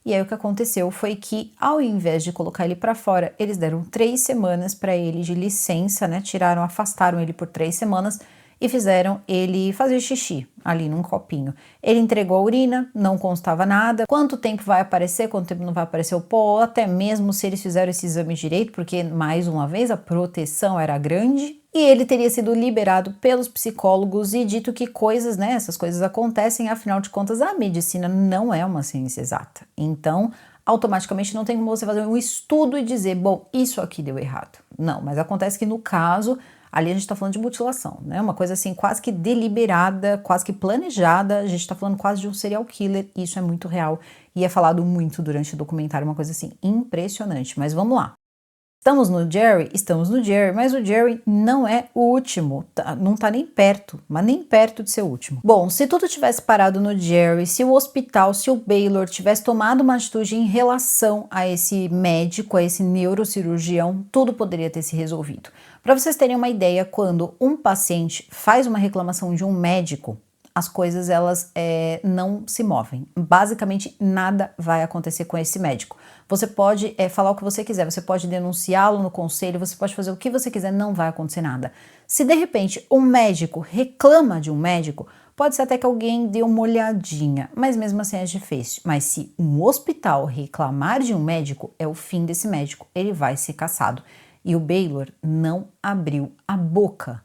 E aí o que aconteceu foi que, ao invés de colocar ele para fora, eles deram 3 semanas para ele de licença, né? Afastaram ele por 3 semanas e fizeram ele fazer xixi ali num copinho. Ele entregou a urina, não constava nada, quanto tempo vai aparecer, quanto tempo não vai aparecer o pó, até mesmo se eles fizeram esse exame direito, porque, mais uma vez, a proteção era grande. E ele teria sido liberado pelos psicólogos e dito que coisas, né, essas coisas acontecem, afinal de contas, a medicina não é uma ciência exata. Então, automaticamente não tem como você fazer um estudo e dizer, bom, isso aqui deu errado. Não, mas acontece que no caso, ali a gente tá falando de mutilação, né, uma coisa assim quase que deliberada, quase que planejada, a gente tá falando quase de um serial killer, e isso é muito real e é falado muito durante o documentário, uma coisa assim impressionante, mas vamos lá. Estamos no Jerry, mas o Jerry não é o último, não tá nem perto, mas nem perto de ser o último. Bom, se tudo tivesse parado no Jerry, se o hospital, se o Baylor tivesse tomado uma atitude em relação a esse médico, a esse neurocirurgião, tudo poderia ter se resolvido. Para vocês terem uma ideia, quando um paciente faz uma reclamação de um médico, as coisas elas não se movem. Basicamente nada vai acontecer com esse médico. Você pode falar o que você quiser, você pode denunciá-lo no conselho, você pode fazer o que você quiser, não vai acontecer nada. Se de repente um médico reclama de um médico, pode ser até que alguém dê uma olhadinha, mas mesmo assim é difícil. Mas se um hospital reclamar de um médico, é o fim desse médico, ele vai ser cassado. E o Baylor não abriu a boca.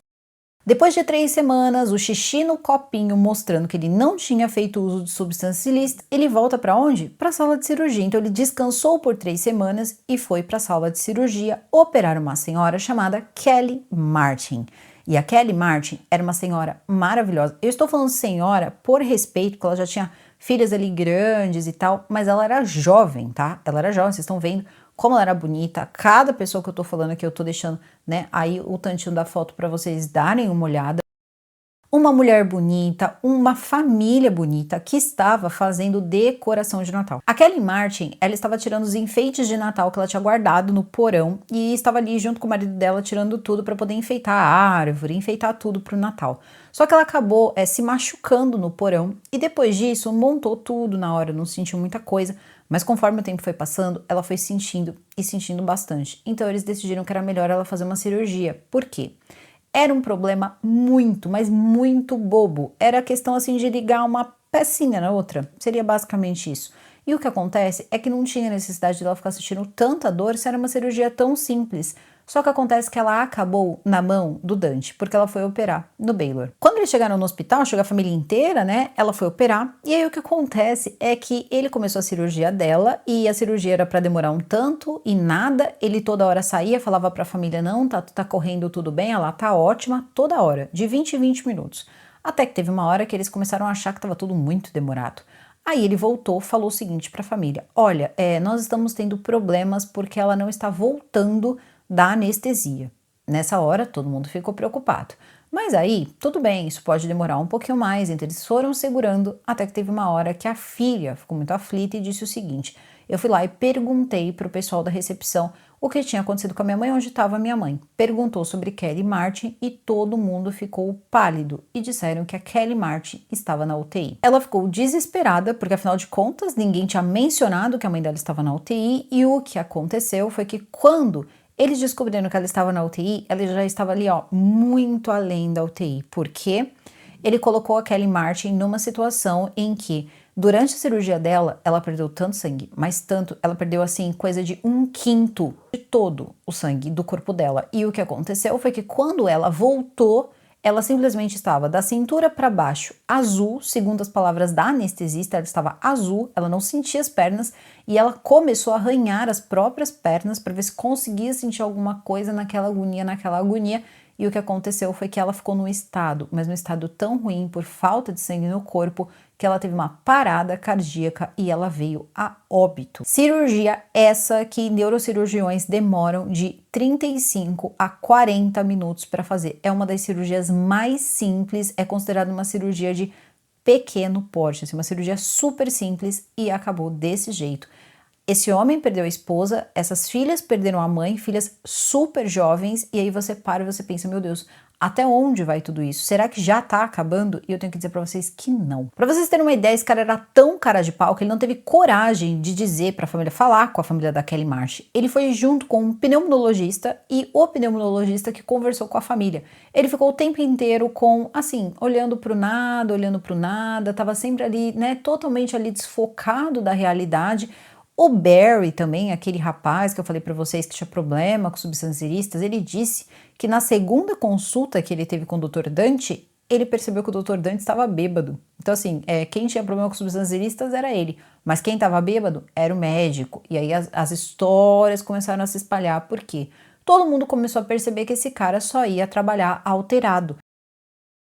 Depois de 3 semanas, o xixi no copinho mostrando que ele não tinha feito uso de substâncias ilícitas, ele volta para onde? Para a sala de cirurgia. Então ele descansou por 3 semanas e foi para a sala de cirurgia operar uma senhora chamada Kelly Martin. E a Kelly Martin era uma senhora maravilhosa. Eu estou falando senhora por respeito, porque ela já tinha filhas ali grandes e tal, mas ela era jovem, tá? Ela era jovem, vocês estão vendo como ela era bonita. Cada pessoa que eu tô falando aqui, eu tô deixando, né, aí o tantinho da foto para vocês darem uma olhada. Uma mulher bonita, uma família bonita que estava fazendo decoração de Natal. A Kelly Martin, ela estava tirando os enfeites de Natal que ela tinha guardado no porão e estava ali junto com o marido dela tirando tudo para poder enfeitar a árvore, enfeitar tudo pro Natal. Só que ela acabou se machucando no porão e depois disso montou tudo na hora, não sentiu muita coisa, mas conforme o tempo foi passando, ela foi sentindo e sentindo bastante. Então eles decidiram que era melhor ela fazer uma cirurgia. Por quê? Era um problema muito, mas muito bobo. Era a questão assim de ligar uma pecinha na outra. Seria basicamente isso. E o que acontece é que não tinha necessidade de ela ficar sentindo tanta dor se era uma cirurgia tão simples. Só que acontece que ela acabou na mão do Dante, porque ela foi operar no Baylor. Quando eles chegaram no hospital, chegou a família inteira, né? Ela foi operar, e aí o que acontece é que ele começou a cirurgia dela, e a cirurgia era pra demorar um tanto, e nada, ele toda hora saía, falava pra família, não, tá correndo tudo bem, ela tá ótima, toda hora, de 20 em 20 minutos. Até que teve uma hora que eles começaram a achar que tava tudo muito demorado. Aí ele voltou, falou o seguinte pra família, olha, nós estamos tendo problemas porque ela não está voltando da anestesia. Nessa hora, todo mundo ficou preocupado. Mas aí, tudo bem, isso pode demorar um pouquinho mais, então eles foram segurando, até que teve uma hora que a filha ficou muito aflita e disse o seguinte, eu fui lá e perguntei pro pessoal da recepção o que tinha acontecido com a minha mãe, onde estava a minha mãe. Perguntou sobre Kelly Martin e todo mundo ficou pálido e disseram que a Kelly Martin estava na UTI. Ela ficou desesperada, porque afinal de contas, ninguém tinha mencionado que a mãe dela estava na UTI e o que aconteceu foi que quando eles descobriram que ela estava na UTI, ela já estava ali, ó, muito além da UTI. Por quê? Ele colocou a Kelly Martin numa situação em que Durante a cirurgia dela, ela perdeu tanto sangue, mas tanto, ela perdeu assim coisa de 1/5 de todo o sangue do corpo dela. E o que aconteceu foi que quando ela voltou, ela simplesmente estava da cintura para baixo azul, segundo as palavras da anestesista, ela estava azul, ela não sentia as pernas e ela começou a arranhar as próprias pernas para ver se conseguia sentir alguma coisa naquela agonia. E o que aconteceu foi que ela ficou num estado, mas num estado tão ruim por falta de sangue no corpo, que ela teve uma parada cardíaca e ela veio a óbito. Cirurgia essa que neurocirurgiões demoram de 35 a 40 minutos para fazer. É uma das cirurgias mais simples, é considerada uma cirurgia de pequeno porte, assim, uma cirurgia super simples e acabou desse jeito. Esse homem perdeu a esposa, essas filhas perderam a mãe, filhas super jovens, e aí você para e você pensa, meu Deus, até onde vai tudo isso? Será que já tá acabando? E eu tenho que dizer pra vocês que não. Pra vocês terem uma ideia, esse cara era tão cara de pau que ele não teve coragem de dizer pra família, falar com a família da Kelly March. Ele foi junto com um pneumologista e o pneumologista que conversou com a família. Ele ficou o tempo inteiro com, assim, olhando pro nada, tava sempre ali, né, totalmente ali desfocado da realidade. O Barry também, aquele rapaz que eu falei pra vocês que tinha problema com substâncias ilícitas, ele disse que na segunda consulta que ele teve com o Dr. Dante, ele percebeu que o Dr. Dante estava bêbado. Então assim, quem tinha problema com substâncias ilícitas era ele, mas quem estava bêbado era o médico. E aí as histórias começaram a se espalhar, por quê? Todo mundo começou a perceber que esse cara só ia trabalhar alterado.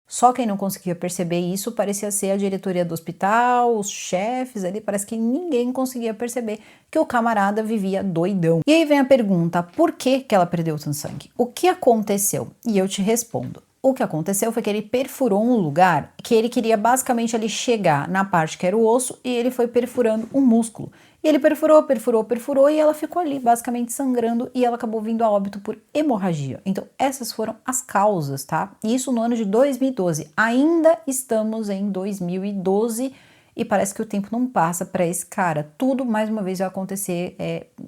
Só quem não conseguia perceber isso parecia ser a diretoria do hospital, os chefes ali, parece que ninguém conseguia perceber que o camarada vivia doidão. E aí vem a pergunta, por que ela perdeu tanto sangue? O que aconteceu? E eu te respondo. O que aconteceu foi que ele perfurou um lugar que ele queria basicamente ali chegar na parte que era o osso e ele foi perfurando um músculo. E ele perfurou e ela ficou ali basicamente sangrando e ela acabou vindo a óbito por hemorragia. Então essas foram as causas, tá? Isso no ano de 2012. Ainda estamos em 2012 e parece que o tempo não passa para esse cara. Tudo, mais uma vez, vai acontecer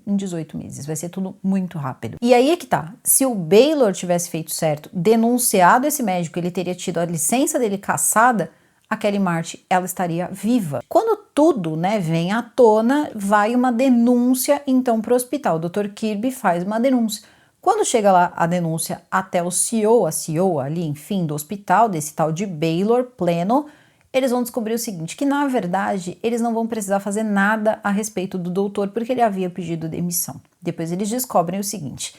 em 18 meses. Vai ser tudo muito rápido. E aí é que tá. Se o Baylor tivesse feito certo, denunciado esse médico, ele teria tido a licença dele cassada, a Kelly March, ela estaria viva. Quando tudo, né, vem à tona, vai uma denúncia, então, para o hospital. O Dr. Kirby faz uma denúncia. Quando chega lá a denúncia até o CEO, a CEO ali, enfim, do hospital, desse tal de Baylor pleno, eles vão descobrir o seguinte, que na verdade eles não vão precisar fazer nada a respeito do doutor porque ele havia pedido demissão. Depois eles descobrem o seguinte,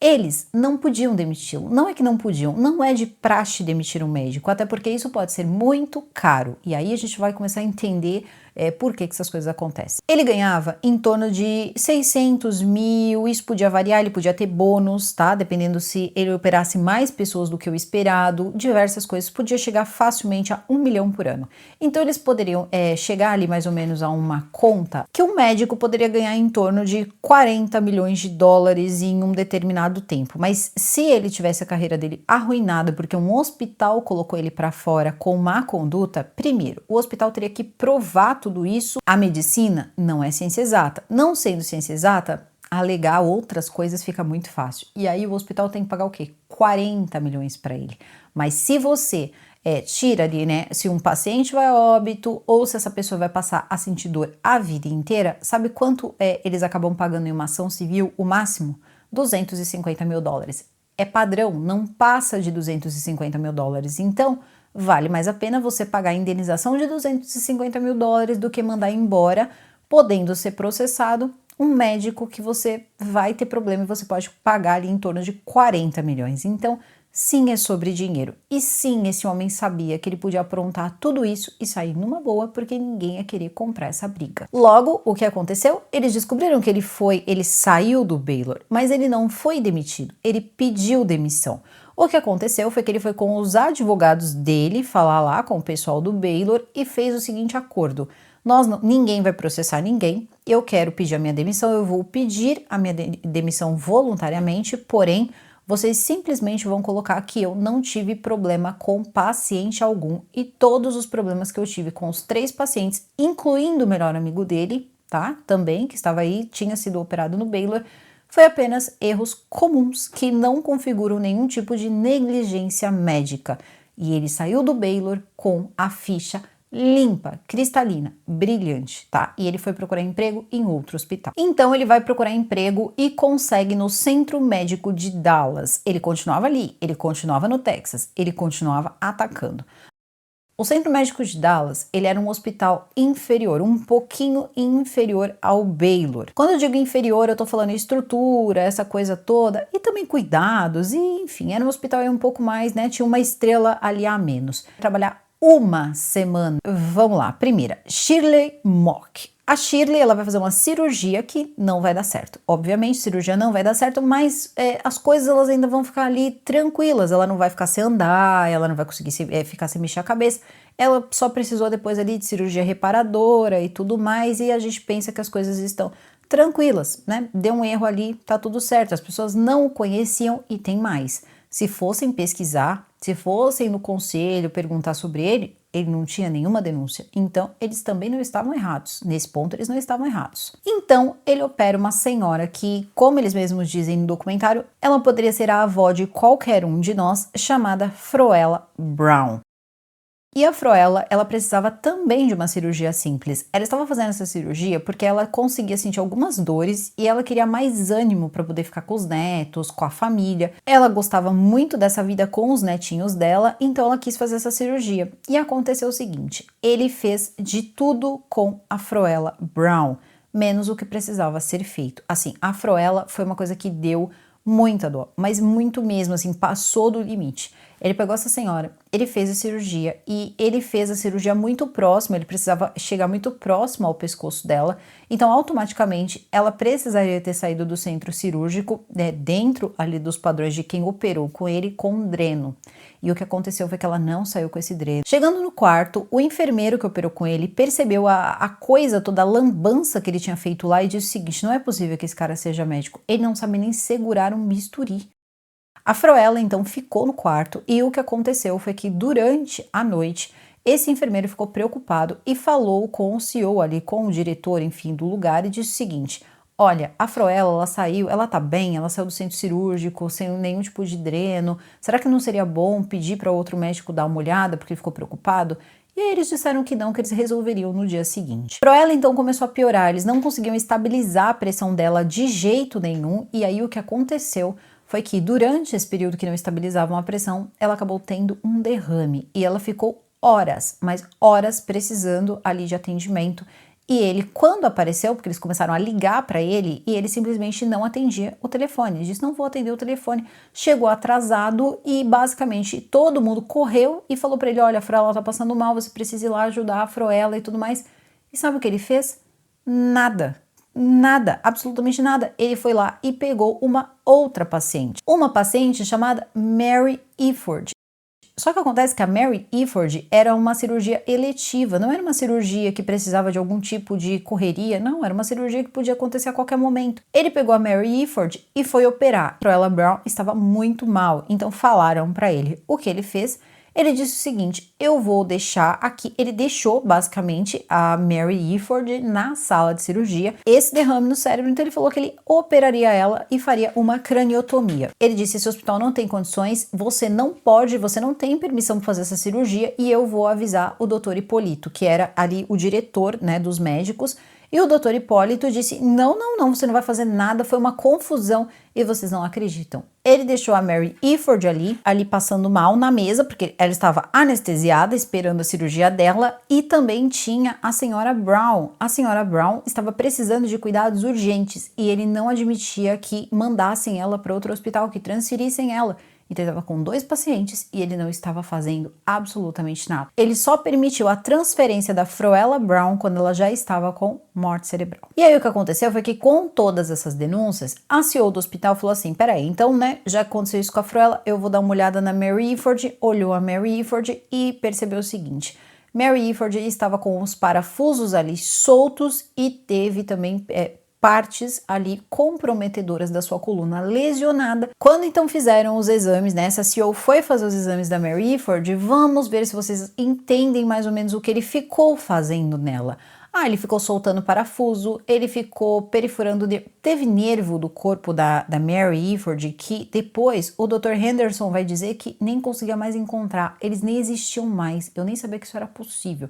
eles não podiam demiti-lo, não é que não podiam, não é de praxe demitir um médico, até porque isso pode ser muito caro e aí a gente vai começar a entender por que essas coisas acontecem. Ele ganhava em torno de 600 mil, isso podia variar, ele podia ter bônus, tá? Dependendo se ele operasse mais pessoas do que o esperado, diversas coisas, podia chegar facilmente a 1 milhão por ano. Então eles poderiam chegar ali mais ou menos a uma conta que um médico poderia ganhar em torno de 40 milhões de dólares em um determinado tempo. Mas se ele tivesse a carreira dele arruinada porque um hospital colocou ele para fora com má conduta, primeiro, o hospital teria que provar tudo isso. A medicina não é ciência exata. Não sendo ciência exata, alegar outras coisas fica muito fácil. E aí o hospital tem que pagar o quê? 40 milhões para ele. Mas se você tira ali, né, se um paciente vai a óbito ou se essa pessoa vai passar a sentir dor a vida inteira, sabe quanto eles acabam pagando em uma ação civil? O máximo? 250 mil dólares. É padrão, não passa de 250 mil dólares. Então, vale mais a pena você pagar a indenização de 250 mil dólares do que mandar embora, podendo ser processado um médico que você vai ter problema e você pode pagar ali em torno de 40 milhões. Então, sim, é sobre dinheiro. E sim, esse homem sabia que ele podia aprontar tudo isso e sair numa boa, porque ninguém ia querer comprar essa briga. Logo, o que aconteceu? Eles descobriram que ele saiu do Baylor, mas ele não foi demitido, ele pediu demissão. O que aconteceu foi que ele foi com os advogados dele falar lá com o pessoal do Baylor e fez o seguinte acordo. Ninguém vai processar ninguém, eu quero pedir a minha demissão, eu vou pedir a minha demissão voluntariamente, porém, vocês simplesmente vão colocar que eu não tive problema com paciente algum e todos os problemas que eu tive com os 3 pacientes, incluindo o melhor amigo dele, tá? Também, que estava aí, tinha sido operado no Baylor, foi apenas erros comuns que não configuram nenhum tipo de negligência médica. E ele saiu do Baylor com a ficha limpa, cristalina, brilhante, tá? E ele foi procurar emprego em outro hospital. Então ele vai procurar emprego e consegue no Centro Médico de Dallas. Ele continuava ali, ele continuava no Texas, ele continuava atacando. O Centro Médico de Dallas, ele era um hospital inferior, um pouquinho inferior ao Baylor. Quando eu digo inferior, eu tô falando estrutura, essa coisa toda, e também cuidados, e enfim, era um hospital um pouco mais, né, tinha uma estrela ali a menos. Trabalhar uma semana. Vamos lá, primeira, Shirley Mock. A Shirley, ela vai fazer uma cirurgia que não vai dar certo. Obviamente, cirurgia não vai dar certo, mas as coisas elas ainda vão ficar ali tranquilas. Ela não vai ficar sem andar, ela não vai conseguir ficar sem mexer a cabeça. Ela só precisou depois ali de cirurgia reparadora e tudo mais, e a gente pensa que as coisas estão tranquilas, né? Deu um erro ali, tá tudo certo. As pessoas não o conheciam e tem mais. Se fossem pesquisar, se fossem no conselho perguntar sobre ele, ele não tinha nenhuma denúncia. Então, eles também não estavam errados. Nesse ponto, eles não estavam errados. Então, ele opera uma senhora que, como eles mesmos dizem no documentário, ela poderia ser a avó de qualquer um de nós, chamada Froella Brown. E a Froella, ela precisava também de uma cirurgia simples. Ela estava fazendo essa cirurgia porque ela conseguia sentir algumas dores e ela queria mais ânimo para poder ficar com os netos, com a família. Ela gostava muito dessa vida com os netinhos dela, então ela quis fazer essa cirurgia. E aconteceu o seguinte, ele fez de tudo com a Froella Brown, menos o que precisava ser feito. Assim, a Froella foi uma coisa que deu muita dor, mas muito mesmo, assim, passou do limite. Ele pegou essa senhora, ele fez a cirurgia e ele fez a cirurgia muito próximo, ele precisava chegar muito próximo ao pescoço dela, então automaticamente ela precisaria ter saído do centro cirúrgico, né, dentro ali dos padrões de quem operou com ele com um dreno. E o que aconteceu foi que ela não saiu com esse dreno. Chegando no quarto, o enfermeiro que operou com ele percebeu a coisa toda, a lambança que ele tinha feito lá e disse o seguinte, não é possível que esse cara seja médico, ele não sabe nem segurar um bisturi. A Froella então ficou no quarto e o que aconteceu foi que durante a noite esse enfermeiro ficou preocupado e falou com o CEO ali, com o diretor, enfim, do lugar e disse o seguinte, olha, a Froella, ela saiu, ela tá bem, ela saiu do centro cirúrgico sem nenhum tipo de dreno, será que não seria bom pedir para outro médico dar uma olhada porque ele ficou preocupado? E aí eles disseram que não, que eles resolveriam no dia seguinte. Froella então começou a piorar, eles não conseguiam estabilizar a pressão dela de jeito nenhum e aí o que aconteceu foi que durante esse período que não estabilizavam a pressão, ela acabou tendo um derrame e ela ficou horas, mas horas precisando ali de atendimento. E ele, quando apareceu, porque eles começaram a ligar para ele e ele simplesmente não atendia o telefone. Ele disse, não vou atender o telefone. Chegou atrasado e basicamente todo mundo correu e falou para ele, olha, a Froella tá passando mal, você precisa ir lá ajudar a Froella e tudo mais. E sabe o que ele fez? Nada. Nada, absolutamente nada. Ele foi lá e pegou uma outra paciente. Uma paciente chamada Mary Iford. Só que acontece que a Mary Iford era uma cirurgia eletiva, não era uma cirurgia que precisava de algum tipo de correria, não, era uma cirurgia que podia acontecer a qualquer momento. Ele pegou a Mary Iford e foi operar. A Froella Brown estava muito mal, então falaram para ele. O que ele fez? Ele disse o seguinte, eu vou deixar aqui, ele deixou basicamente a Mary Iford na sala de cirurgia, esse derrame no cérebro, então ele falou que ele operaria ela e faria uma craniotomia. Ele disse, esse hospital não tem condições, você não pode, você não tem permissão para fazer essa cirurgia e eu vou avisar o Dr. Hipólito, que era ali o diretor, né, dos médicos, e o Dr. Hipólito disse, não, você não vai fazer nada, foi uma confusão e vocês não acreditam. Ele deixou a Mary Iford ali passando mal na mesa, porque ela estava anestesiada, esperando a cirurgia dela, e também tinha a senhora Brown. A senhora Brown estava precisando de cuidados urgentes e ele não admitia que mandassem ela para outro hospital, que transferissem ela. Então ele estava com 2 pacientes e ele não estava fazendo absolutamente nada. Ele só permitiu a transferência da Froella Brown quando ela já estava com morte cerebral. E aí o que aconteceu foi que com todas essas denúncias, a CEO do hospital falou assim, peraí, então né, já aconteceu isso com a Froella, eu vou dar uma olhada na Mary Iford, olhou a Mary Iford e percebeu o seguinte, Mary Iford estava com os parafusos ali soltos e teve também partes ali comprometedoras da sua coluna lesionada. Quando então fizeram os exames, né, essa CEO foi fazer os exames da Mary Iford, vamos ver se vocês entendem mais ou menos o que ele ficou fazendo nela. Ele ficou soltando parafuso, ele ficou perfurando, teve nervo do corpo da Mary Iford que depois o Dr. Henderson vai dizer que nem conseguia mais encontrar, eles nem existiam mais, eu nem sabia que isso era possível.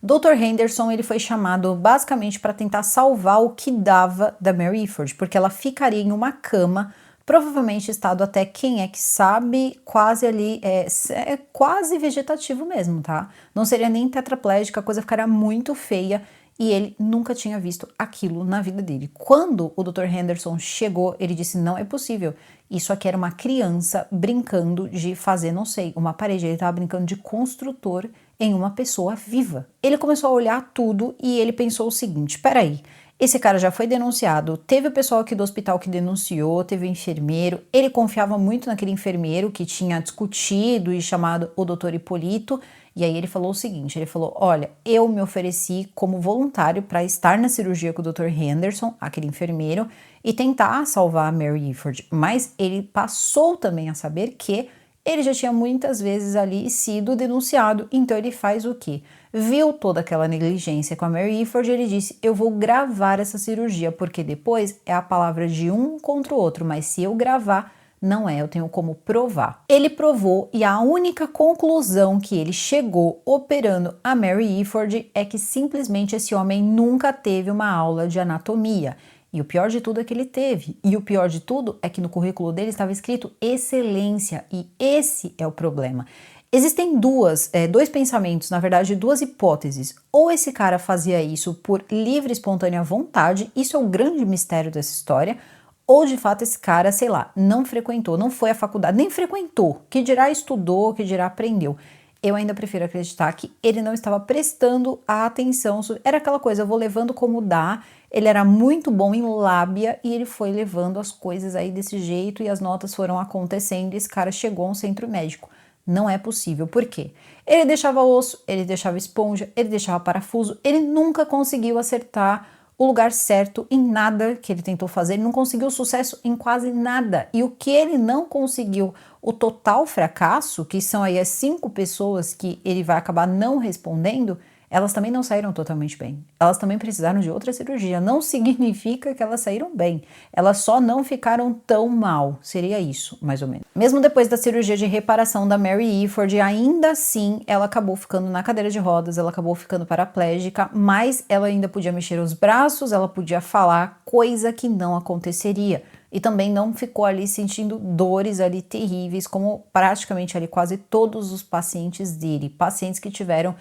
Dr. Henderson ele foi chamado basicamente para tentar salvar o que dava da Mary Iford, porque ela ficaria em uma cama, provavelmente estado até, quem é que sabe, quase ali, é quase vegetativo mesmo, tá? Não seria nem tetraplégica, a coisa ficaria muito feia e ele nunca tinha visto aquilo na vida dele. Quando o Dr. Henderson chegou, ele disse: não é possível, isso aqui era uma criança brincando de fazer, não sei, uma parede, ele estava brincando de construtor em uma pessoa viva. Ele começou a olhar tudo e ele pensou o seguinte: peraí, esse cara já foi denunciado, teve o pessoal aqui do hospital que denunciou, teve o enfermeiro, ele confiava muito naquele enfermeiro que tinha discutido e chamado o doutor Hipólito, e aí ele falou o seguinte, ele falou: olha, eu me ofereci como voluntário para estar na cirurgia com o Dr. Henderson, aquele enfermeiro, e tentar salvar a Mary Iford, mas ele passou também a saber que ele já tinha muitas vezes ali sido denunciado, então ele faz o quê? Viu toda aquela negligência com a Mary Iford, ele disse: eu vou gravar essa cirurgia, porque depois é a palavra de um contra o outro, mas se eu gravar, não é, eu tenho como provar. Ele provou e a única conclusão que ele chegou operando a Mary Iford é que simplesmente esse homem nunca teve uma aula de anatomia. E o pior de tudo é que ele teve. E o pior de tudo é que no currículo dele estava escrito excelência. E esse é o problema. Existem dois pensamentos, na verdade, duas hipóteses. Ou esse cara fazia isso por livre e espontânea vontade, isso é o grande mistério dessa história, ou de fato esse cara, sei lá, não frequentou, não foi à faculdade, nem frequentou, que dirá estudou, que dirá aprendeu. Eu ainda prefiro acreditar que ele não estava prestando a atenção, era aquela coisa, eu vou levando como dá. Ele era muito bom em lábia e ele foi levando as coisas aí desse jeito e as notas foram acontecendo e esse cara chegou a um centro médico. Não é possível. Por quê? Ele deixava osso, ele deixava esponja, ele deixava parafuso, ele nunca conseguiu acertar o lugar certo em nada que ele tentou fazer, ele não conseguiu sucesso em quase nada. E o que ele não conseguiu, o total fracasso, que são aí as 5 pessoas que ele vai acabar não respondendo, elas também não saíram totalmente bem. Elas também precisaram de outra cirurgia. Não significa que elas saíram bem. Elas só não ficaram tão mal. Seria isso, mais ou menos. Mesmo depois da cirurgia de reparação da Mary Iford, ainda assim, ela acabou ficando na cadeira de rodas, ela acabou ficando paraplégica, mas ela ainda podia mexer os braços, ela podia falar, coisa que não aconteceria. E também não ficou ali sentindo dores ali terríveis, como praticamente ali quase todos os pacientes dele. Pacientes que tiveram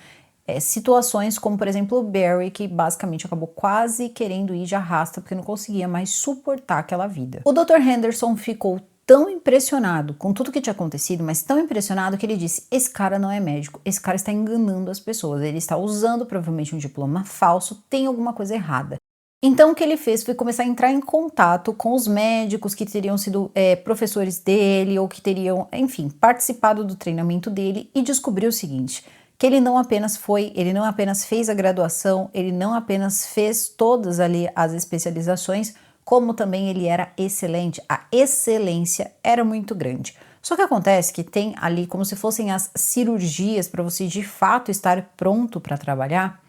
situações como, por exemplo, o Barry, que basicamente acabou quase querendo ir de arrasta porque não conseguia mais suportar aquela vida. O Dr. Henderson ficou tão impressionado com tudo que tinha acontecido, mas tão impressionado que ele disse: esse cara não é médico, esse cara está enganando as pessoas, ele está usando provavelmente um diploma falso, tem alguma coisa errada. Então o que ele fez foi começar a entrar em contato com os médicos que teriam sido professores dele ou que teriam, enfim, participado do treinamento dele e descobriu o seguinte: que ele não apenas fez a graduação, ele não apenas fez todas ali as especializações, como também ele era excelente. A excelência era muito grande. Só que acontece que tem ali como se fossem as cirurgias para você de fato estar pronto para trabalhar.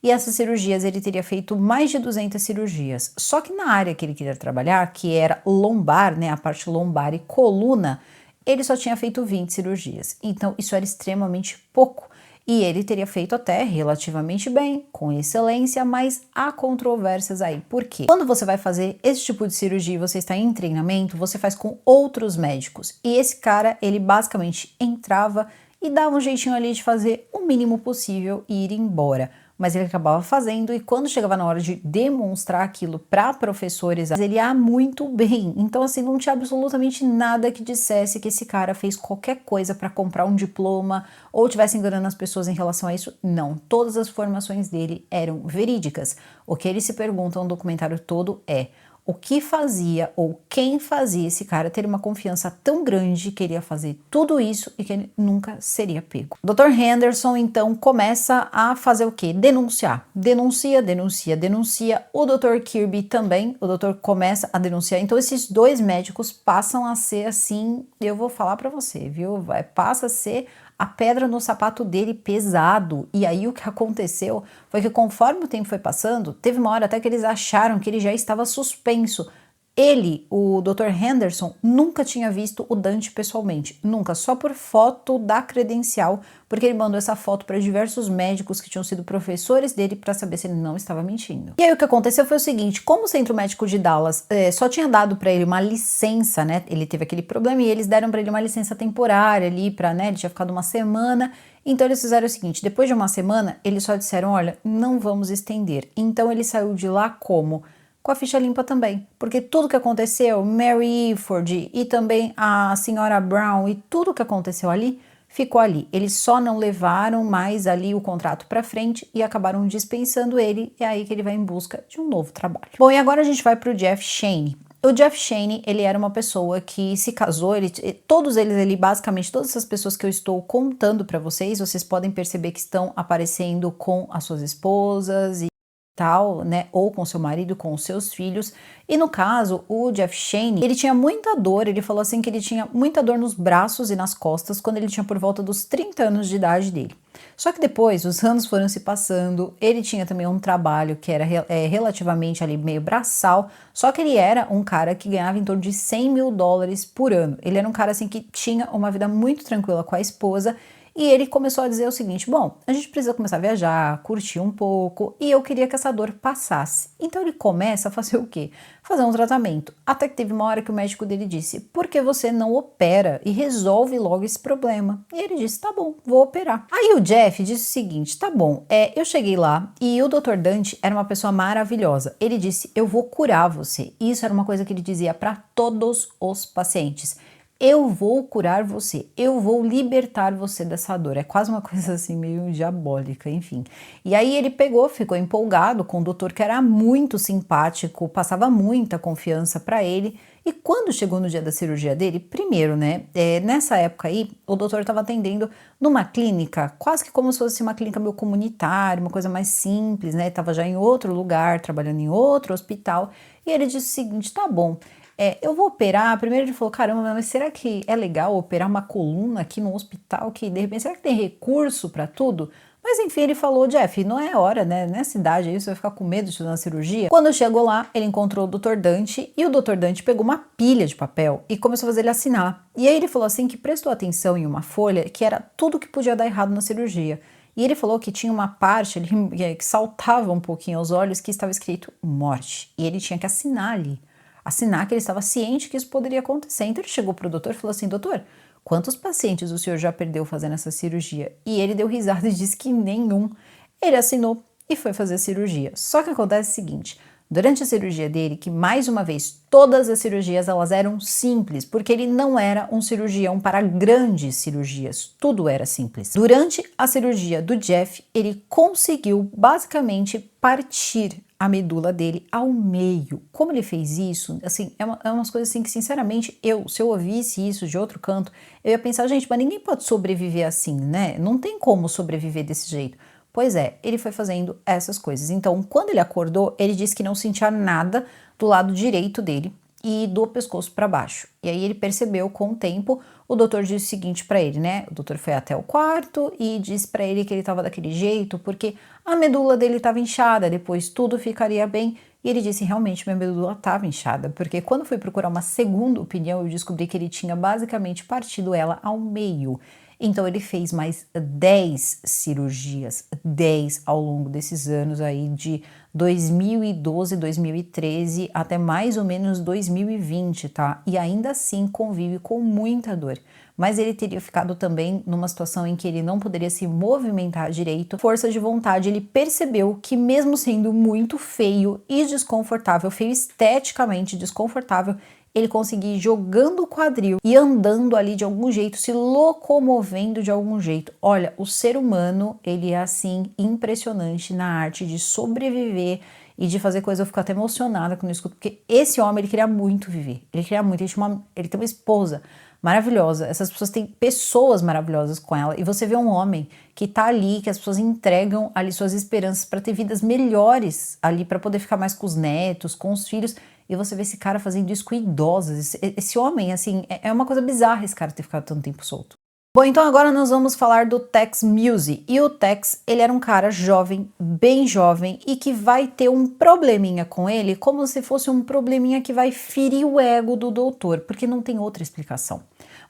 E essas cirurgias, ele teria feito mais de 200 cirurgias. Só que na área que ele queria trabalhar, que era lombar, né, a parte lombar e coluna, ele só tinha feito 20 cirurgias. Então, isso era extremamente pouco. E ele teria feito até relativamente bem, com excelência, mas há controvérsias aí. Por quê? Quando você vai fazer esse tipo de cirurgia e você está em treinamento, você faz com outros médicos. E esse cara, ele basicamente entrava e dava um jeitinho ali de fazer o mínimo possível e ir embora. Mas ele acabava fazendo e quando chegava na hora de demonstrar aquilo para professores, ele ia muito bem. Então assim, não tinha absolutamente nada que dissesse que esse cara fez qualquer coisa para comprar um diploma ou tivesse enganando as pessoas em relação a isso. Não, todas as formações dele eram verídicas. O que ele se pergunta no documentário todo é: o que fazia ou quem fazia esse cara ter uma confiança tão grande que ele ia fazer tudo isso e que ele nunca seria pego? O Dr. Henderson então começa a fazer o quê? Denunciar. Denuncia. O Dr. Kirby também, o doutor começa a denunciar. Então esses dois médicos passam a ser assim, eu vou falar pra você, viu? Passa a ser a pedra no sapato dele pesado. E aí o que aconteceu foi que conforme o tempo foi passando, teve uma hora até que eles acharam que ele já estava suspenso. Ele, o Dr. Henderson, nunca tinha visto o Dante pessoalmente, nunca, só por foto da credencial, porque ele mandou essa foto para diversos médicos que tinham sido professores dele para saber se ele não estava mentindo. E aí o que aconteceu foi o seguinte, como o Centro Médico de Dallas só tinha dado para ele uma licença, né, ele teve aquele problema e eles deram para ele uma licença temporária ali para, né, ele tinha ficado uma semana, então eles fizeram o seguinte, depois de uma semana, eles só disseram, olha, não vamos estender. Então ele saiu de lá como? Com a ficha limpa também, porque tudo que aconteceu, Mary Iford e também a senhora Brown e tudo que aconteceu ali, ficou ali. Eles só não levaram mais ali o contrato para frente e acabaram dispensando ele, e é aí que ele vai em busca de um novo trabalho. Bom, e agora a gente vai para o Jeff Shane. O Jeff Shane, ele era uma pessoa que se casou, todos eles, basicamente, todas essas pessoas que eu estou contando para vocês, vocês podem perceber que estão aparecendo com as suas esposas e tal, né, ou com seu marido, com os seus filhos, e no caso, o Jeff Shane, ele tinha muita dor, ele falou assim que ele tinha muita dor nos braços e nas costas quando ele tinha por volta dos 30 anos de idade dele. Só que depois, os anos foram se passando, ele tinha também um trabalho que era relativamente ali meio braçal, só que ele era um cara que ganhava em torno de $100.000 por ano. Ele era um cara assim que tinha uma vida muito tranquila com a esposa, e ele começou a dizer o seguinte, bom, a gente precisa começar a viajar, curtir um pouco, e eu queria que essa dor passasse. Então ele começa a fazer o quê? Fazer um tratamento. Até que teve uma hora que o médico dele disse, por que você não opera e resolve logo esse problema? E ele disse, tá bom, vou operar. Aí o Jeff disse o seguinte, tá bom, eu cheguei lá e o Dr. Dante era uma pessoa maravilhosa. Ele disse, eu vou curar você. E isso era uma coisa que ele dizia para todos os pacientes. Eu vou curar você, eu vou libertar você dessa dor. É quase uma coisa assim meio diabólica, enfim. E aí ele pegou, ficou empolgado com o doutor que era muito simpático, passava muita confiança para ele. E quando chegou no dia da cirurgia dele, primeiro, né, nessa época aí, o doutor estava atendendo numa clínica, quase que como se fosse uma clínica meio comunitária, uma coisa mais simples, né, estava já em outro lugar, trabalhando em outro hospital, e ele disse o seguinte, tá bom, eu vou operar. Primeiro ele falou, caramba, mas será que é legal operar uma coluna aqui no hospital que de repente, será que tem recurso para tudo? Mas enfim, ele falou, Jeff, não é hora, né? Nessa idade aí você vai ficar com medo de fazer uma cirurgia. Quando chegou lá, ele encontrou o Dr. Dante e o Dr. Dante pegou uma pilha de papel e começou a fazer ele assinar. E aí ele falou assim que prestou atenção em uma folha que era tudo que podia dar errado na cirurgia. E ele falou que tinha uma parte ali que saltava um pouquinho aos olhos que estava escrito morte. E ele tinha que assinar ali. Assinar que ele estava ciente que isso poderia acontecer. Então ele chegou para o doutor e falou assim, doutor, quantos pacientes o senhor já perdeu fazendo essa cirurgia? E ele deu risada e disse que nenhum. Ele assinou e foi fazer a cirurgia. Só que acontece o seguinte, durante a cirurgia dele, que mais uma vez, todas as cirurgias elas eram simples, porque ele não era um cirurgião para grandes cirurgias, tudo era simples. Durante a cirurgia do Jeff, ele conseguiu basicamente partir a medula dele ao meio. Como ele fez isso, assim, é umas coisas assim que, sinceramente, se eu ouvisse isso de outro canto, eu ia pensar, gente, mas ninguém pode sobreviver assim, né? Não tem como sobreviver desse jeito. Pois é, ele foi fazendo essas coisas. Então, quando ele acordou, ele disse que não sentia nada do lado direito dele e do pescoço para baixo. E aí ele percebeu com o tempo, o doutor disse o seguinte para ele, né? O doutor foi até o quarto e disse para ele que ele estava daquele jeito porque a medula dele estava inchada, depois tudo ficaria bem. E ele disse, realmente, minha medula estava inchada, porque quando fui procurar uma segunda opinião, eu descobri que ele tinha basicamente partido ela ao meio. Então ele fez mais 10 cirurgias, 10 ao longo desses anos aí de 2012, 2013 até mais ou menos 2020, tá? E ainda assim convive com muita dor. Mas ele teria ficado também numa situação em que ele não poderia se movimentar direito. Força de vontade, ele percebeu que mesmo sendo muito feio e desconfortável, feio esteticamente desconfortável, ele conseguia ir jogando o quadril e andando ali de algum jeito, se locomovendo de algum jeito. Olha, o ser humano, ele é assim, impressionante na arte de sobreviver e de fazer coisa. Eu fico até emocionada quando eu escuto, porque esse homem, ele queria muito viver. Ele queria muito, ele tem uma esposa maravilhosa. Essas pessoas têm pessoas maravilhosas com ela. E você vê um homem que tá ali, que as pessoas entregam ali suas esperanças para ter vidas melhores ali, para poder ficar mais com os netos, com os filhos. E você vê esse cara fazendo isso com idosos. Esse homem, assim, é uma coisa bizarra esse cara ter ficado tanto tempo solto. Bom, então agora nós vamos falar do Tex Musi. E o Tex, ele era um cara jovem, bem jovem, e que vai ter um probleminha com ele, como se fosse um probleminha que vai ferir o ego do doutor, porque não tem outra explicação.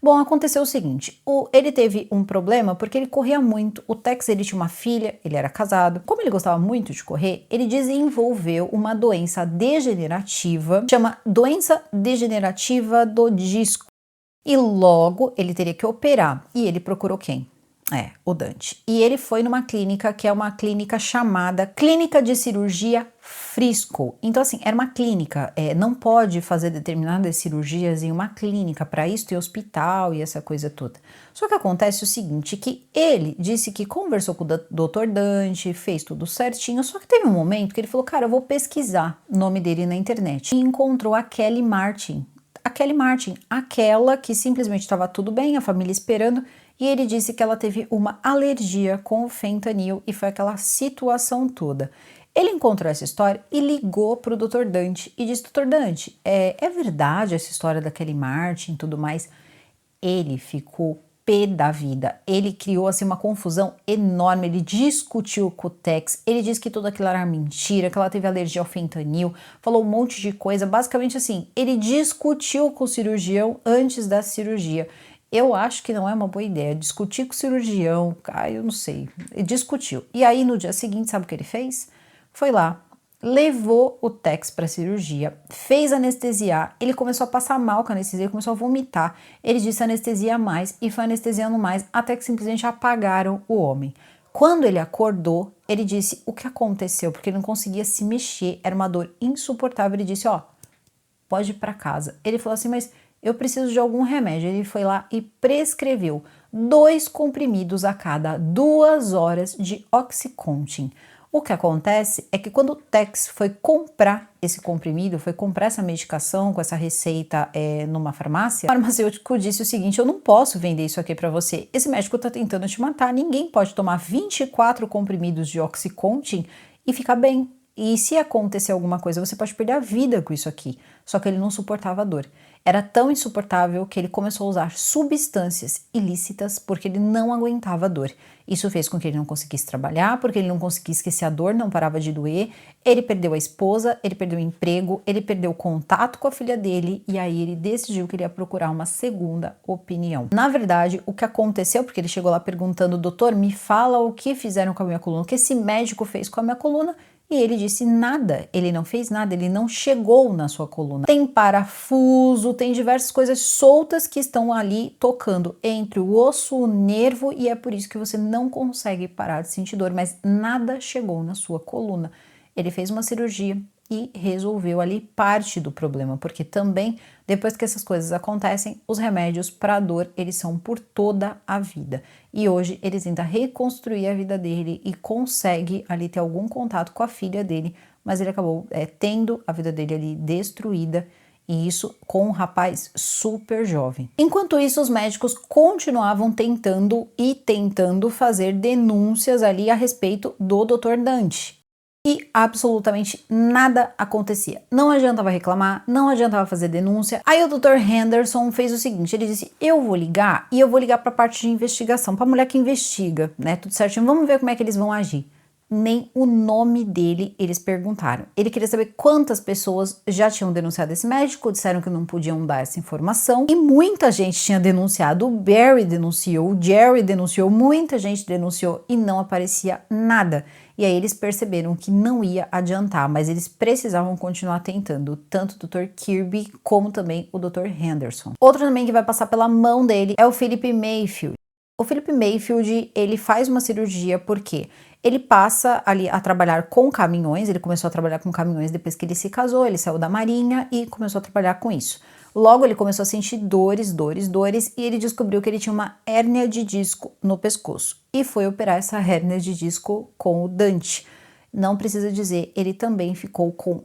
Bom, aconteceu o seguinte, ele teve um problema porque ele corria muito. O Tex, ele tinha uma filha, ele era casado. Como ele gostava muito de correr, ele desenvolveu uma doença degenerativa, chama doença degenerativa do disco. E logo ele teria que operar. E ele procurou quem? O Dante. E ele foi numa clínica que é uma clínica chamada Clínica de Cirurgia Frisco. Então, assim, era uma clínica. Não pode fazer determinadas cirurgias em uma clínica. Para isso tem hospital e essa coisa toda. Só que acontece o seguinte, que ele disse que conversou com o Dr. Dante, fez tudo certinho, só que teve um momento que ele falou, cara, eu vou pesquisar o nome dele na internet. E encontrou a Kelly Martin. A Kelly Martin, aquela que simplesmente estava tudo bem, a família esperando, e ele disse que ela teve uma alergia com o fentanil e foi aquela situação toda. Ele encontrou essa história e ligou para o Dr. Dante e disse, Dr. Dante, é verdade essa história da Kelly Martin e tudo mais? Ele ficou pé da vida, ele criou assim uma confusão enorme, ele discutiu com o Tex, ele disse que tudo aquilo era mentira, que ela teve alergia ao fentanil, falou um monte de coisa, basicamente assim, ele discutiu com o cirurgião antes da cirurgia. Eu acho que não é uma boa ideia, discutir com o cirurgião, eu não sei, ele discutiu. E aí no dia seguinte, sabe o que ele fez? Foi lá, levou o Tex para cirurgia, fez anestesiar, ele começou a passar mal com a anestesia, começou a vomitar, ele disse anestesia mais e foi anestesiando mais até que simplesmente apagaram o homem. Quando ele acordou, ele disse o que aconteceu, porque ele não conseguia se mexer, era uma dor insuportável, ele disse, pode ir para casa. Ele falou assim, mas eu preciso de algum remédio. Ele foi lá e prescreveu 2 comprimidos a cada 2 horas de Oxycontin. O que acontece é que quando o Tex foi comprar esse comprimido, foi comprar essa medicação com essa receita numa farmácia, o farmacêutico disse o seguinte, eu não posso vender isso aqui para você, esse médico está tentando te matar, ninguém pode tomar 24 comprimidos de Oxycontin e ficar bem. E se acontecer alguma coisa, você pode perder a vida com isso aqui. Só que ele não suportava a dor. Era tão insuportável que ele começou a usar substâncias ilícitas porque ele não aguentava a dor. Isso fez com que ele não conseguisse trabalhar, porque ele não conseguia esquecer a dor, não parava de doer. Ele perdeu a esposa, ele perdeu o emprego, ele perdeu o contato com a filha dele e aí ele decidiu que ele ia procurar uma segunda opinião. Na verdade, o que aconteceu, porque ele chegou lá perguntando, doutor, me fala o que fizeram com a minha coluna, o que esse médico fez com a minha coluna? E ele disse nada, ele não fez nada, ele não chegou na sua coluna. Tem parafuso, tem diversas coisas soltas que estão ali tocando entre o osso, o nervo e é por isso que você não consegue parar de sentir dor, mas nada chegou na sua coluna. Ele fez uma cirurgia e resolveu ali parte do problema, porque também depois que essas coisas acontecem, os remédios para a dor, eles são por toda a vida. E hoje ele tenta reconstruir a vida dele e consegue ali ter algum contato com a filha dele, mas ele acabou tendo a vida dele ali destruída, e isso com um rapaz super jovem. Enquanto isso, os médicos continuavam tentando fazer denúncias ali a respeito do Dr. Dante. E absolutamente nada acontecia. Não adiantava reclamar, não adiantava fazer denúncia. Aí o Dr. Henderson fez o seguinte, ele disse, eu vou ligar e eu vou ligar para a parte de investigação, para a mulher que investiga, né, tudo certinho, vamos ver como é que eles vão agir. Nem o nome dele eles perguntaram. Ele queria saber quantas pessoas já tinham denunciado esse médico, disseram que não podiam dar essa informação. E muita gente tinha denunciado, o Barry denunciou, o Jerry denunciou, muita gente denunciou e não aparecia nada. E aí eles perceberam que não ia adiantar, mas eles precisavam continuar tentando, tanto o Dr. Kirby como também o Dr. Henderson. Outro também que vai passar pela mão dele é o Philip Mayfield. O Philip Mayfield, ele faz uma cirurgia porque ele passa ali a trabalhar com caminhões, ele começou a trabalhar com caminhões depois que ele se casou, ele saiu da marinha e começou a trabalhar com isso. Logo ele começou a sentir dores e ele descobriu que ele tinha uma hérnia de disco no pescoço e foi operar essa hérnia de disco com o Dante. Não precisa dizer, ele também ficou com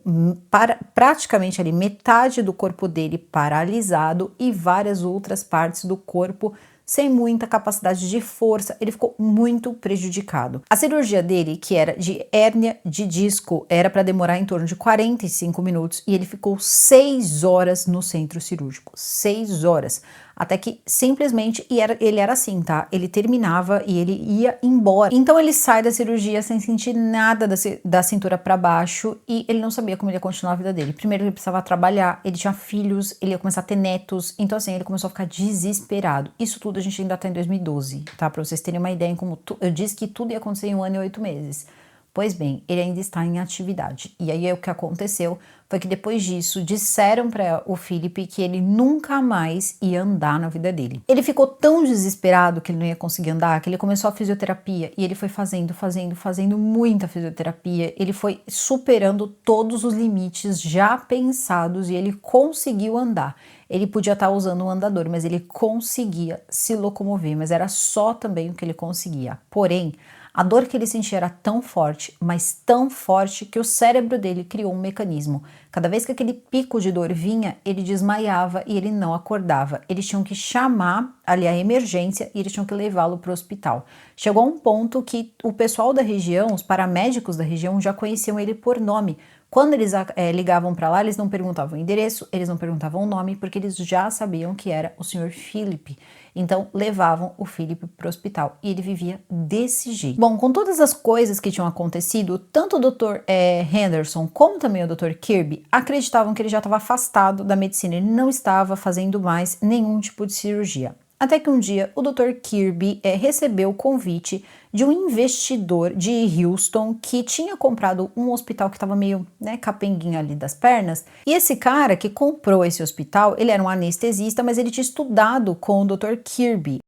praticamente ali metade do corpo dele paralisado e várias outras partes do corpo sem muita capacidade de força, ele ficou muito prejudicado. A cirurgia dele, que era de hérnia de disco, era para demorar em torno de 45 minutos e ele ficou 6 horas no centro cirúrgico, 6 horas. Até que simplesmente ele era assim, tá? Ele terminava e ele ia embora. Então ele sai da cirurgia sem sentir nada da cintura para baixo e ele não sabia como ele ia continuar a vida dele. Primeiro ele precisava trabalhar, ele tinha filhos, ele ia começar a ter netos. Então assim, ele começou a ficar desesperado. Isso tudo a gente ainda tá em 2012, tá? Pra vocês terem uma ideia em como eu disse que tudo ia acontecer em 1 ano e 8 meses. Pois bem, ele ainda está em atividade. E aí o que aconteceu foi que depois disso disseram para o Philip que ele nunca mais ia andar na vida dele. Ele ficou tão desesperado que ele não ia conseguir andar, que ele começou a fisioterapia e ele foi fazendo muita fisioterapia. Ele foi superando todos os limites já pensados e ele conseguiu andar. Ele podia estar usando um andador, mas ele conseguia se locomover, mas era só também o que ele conseguia. Porém, a dor que ele sentia era tão forte, mas tão forte, que o cérebro dele criou um mecanismo. Cada vez que aquele pico de dor vinha, ele desmaiava e ele não acordava. Eles tinham que chamar ali a emergência e eles tinham que levá-lo para o hospital. Chegou a um ponto que o pessoal da região, os paramédicos da região, já conheciam ele por nome. Quando eles ligavam para lá, eles não perguntavam o endereço, eles não perguntavam o nome, porque eles já sabiam que era o Sr. Philip. Então, levavam o Philip para o hospital e ele vivia desse jeito. Bom, com todas as coisas que tinham acontecido, tanto o Dr. Henderson como também o Dr. Kirby acreditavam que ele já estava afastado da medicina, ele não estava fazendo mais nenhum tipo de cirurgia. Até que um dia o Dr. Kirby recebeu o convite de um investidor de Houston que tinha comprado um hospital que estava meio capenguinho ali das pernas. E esse cara que comprou esse hospital, ele era um anestesista, mas ele tinha estudado com o Dr. Kirby.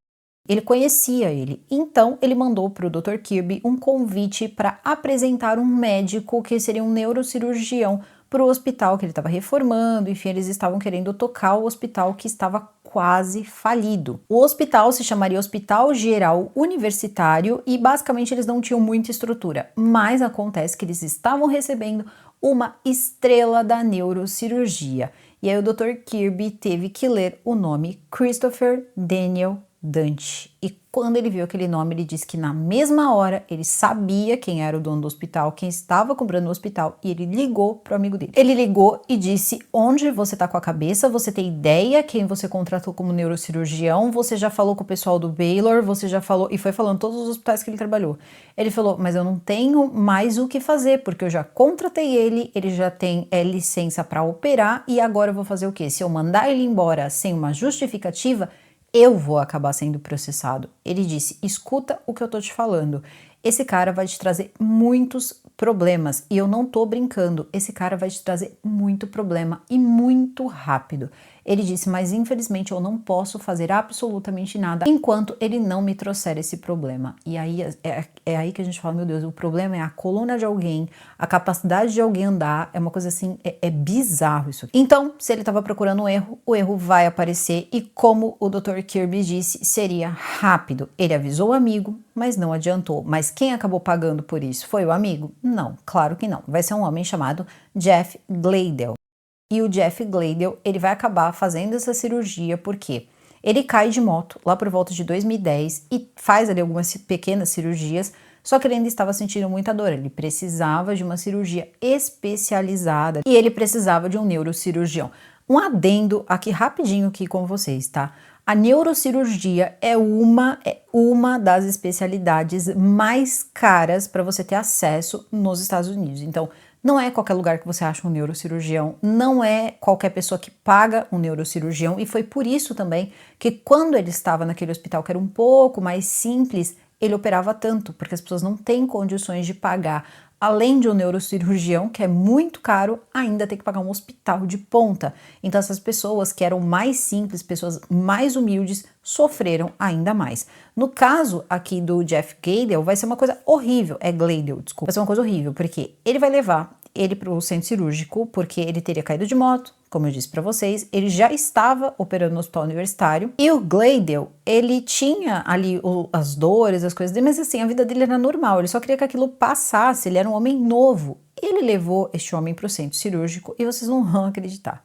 Ele conhecia ele. Então ele mandou para o Dr. Kirby um convite para apresentar um médico que seria um neurocirurgião para o hospital que ele estava reformando. Enfim, eles estavam querendo tocar o hospital que estava quase falido. O hospital se chamaria Hospital Geral Universitário e basicamente eles não tinham muita estrutura, mas acontece que eles estavam recebendo uma estrela da neurocirurgia. E aí o Dr. Kirby teve que ler o nome Christopher Daniel Dante. E quando ele viu aquele nome, ele disse que na mesma hora ele sabia quem era o dono do hospital, quem estava comprando o hospital, e ele ligou pro amigo dele. Ele ligou e disse: onde você tá com a cabeça? Você tem ideia quem você contratou como neurocirurgião? Você já falou com o pessoal do Baylor? Você já falou? E foi falando todos os hospitais que ele trabalhou. Ele falou: mas eu não tenho mais o que fazer, porque eu já contratei ele já tem licença para operar, e agora eu vou fazer o quê? Se eu mandar ele embora sem uma justificativa, eu vou acabar sendo processado. Ele disse: escuta o que eu tô te falando. Esse cara vai te trazer muitos problemas. E eu não tô brincando. Esse cara vai te trazer muito problema e muito rápido. Ele disse: mas infelizmente eu não posso fazer absolutamente nada enquanto ele não me trouxer esse problema. E aí é aí que a gente fala: meu Deus, o problema é a coluna de alguém, a capacidade de alguém andar, é uma coisa assim, é bizarro isso aqui. Então, se ele estava procurando um erro, o erro vai aparecer e, como o Dr. Kirby disse, seria rápido. Ele avisou o amigo, mas não adiantou. Mas quem acabou pagando por isso? Foi o amigo? Não, claro que não. Vai ser um homem chamado Jeff Gladel. E o Jeff Gladel, ele vai acabar fazendo essa cirurgia porque ele cai de moto lá por volta de 2010 e faz ali algumas pequenas cirurgias, só que ele ainda estava sentindo muita dor. Ele precisava de uma cirurgia especializada e ele precisava de um neurocirurgião. Um adendo aqui rapidinho aqui com vocês, tá? A neurocirurgia é uma das especialidades mais caras para você ter acesso nos Estados Unidos. Então, não é qualquer lugar que você acha um neurocirurgião, não é qualquer pessoa que paga um neurocirurgião, e foi por isso também que quando ele estava naquele hospital que era um pouco mais simples, ele operava tanto, porque as pessoas não têm condições de pagar. Além de um neurocirurgião, que é muito caro, ainda tem que pagar um hospital de ponta. Então essas pessoas que eram mais simples, pessoas mais humildes, sofreram ainda mais. No caso aqui do Jeff Gladel, vai ser uma coisa horrível, Gladel, desculpa, vai ser uma coisa horrível, porque ele vai levar ele para o centro cirúrgico, porque ele teria caído de moto, como eu disse para vocês, ele já estava operando no hospital universitário, e o Gladel, ele tinha ali as dores, as coisas dele, mas assim, a vida dele era normal, ele só queria que aquilo passasse, ele era um homem novo. Ele levou este homem para o centro cirúrgico, e vocês não vão acreditar.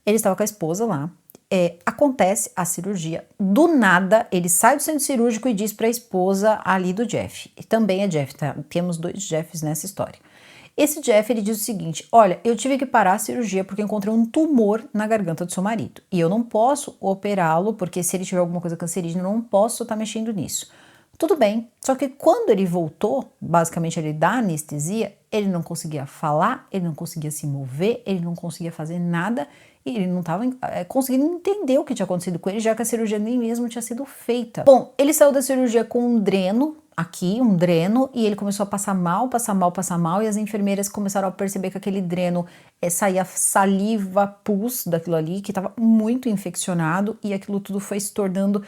Ele estava com a esposa lá, acontece a cirurgia, do nada ele sai do centro cirúrgico e diz para a esposa ali do Jeff, e também é Jeff, tá? Temos 2 Jeffs nessa história. Esse Jeff, ele diz o seguinte: olha, eu tive que parar a cirurgia porque encontrei um tumor na garganta do seu marido. E eu não posso operá-lo, porque se ele tiver alguma coisa cancerígena, eu não posso estar mexendo nisso. Tudo bem, só que quando ele voltou, basicamente ele da anestesia, ele não conseguia falar, ele não conseguia se mover, ele não conseguia fazer nada e ele não estava conseguindo entender o que tinha acontecido com ele, já que a cirurgia nem mesmo tinha sido feita. Bom, ele saiu da cirurgia com um dreno aqui, um dreno, e ele começou a passar mal, passar mal, passar mal, e as enfermeiras começaram a perceber que aquele dreno saía saliva, pus daquilo ali, que estava muito infeccionado, e aquilo tudo foi se tornando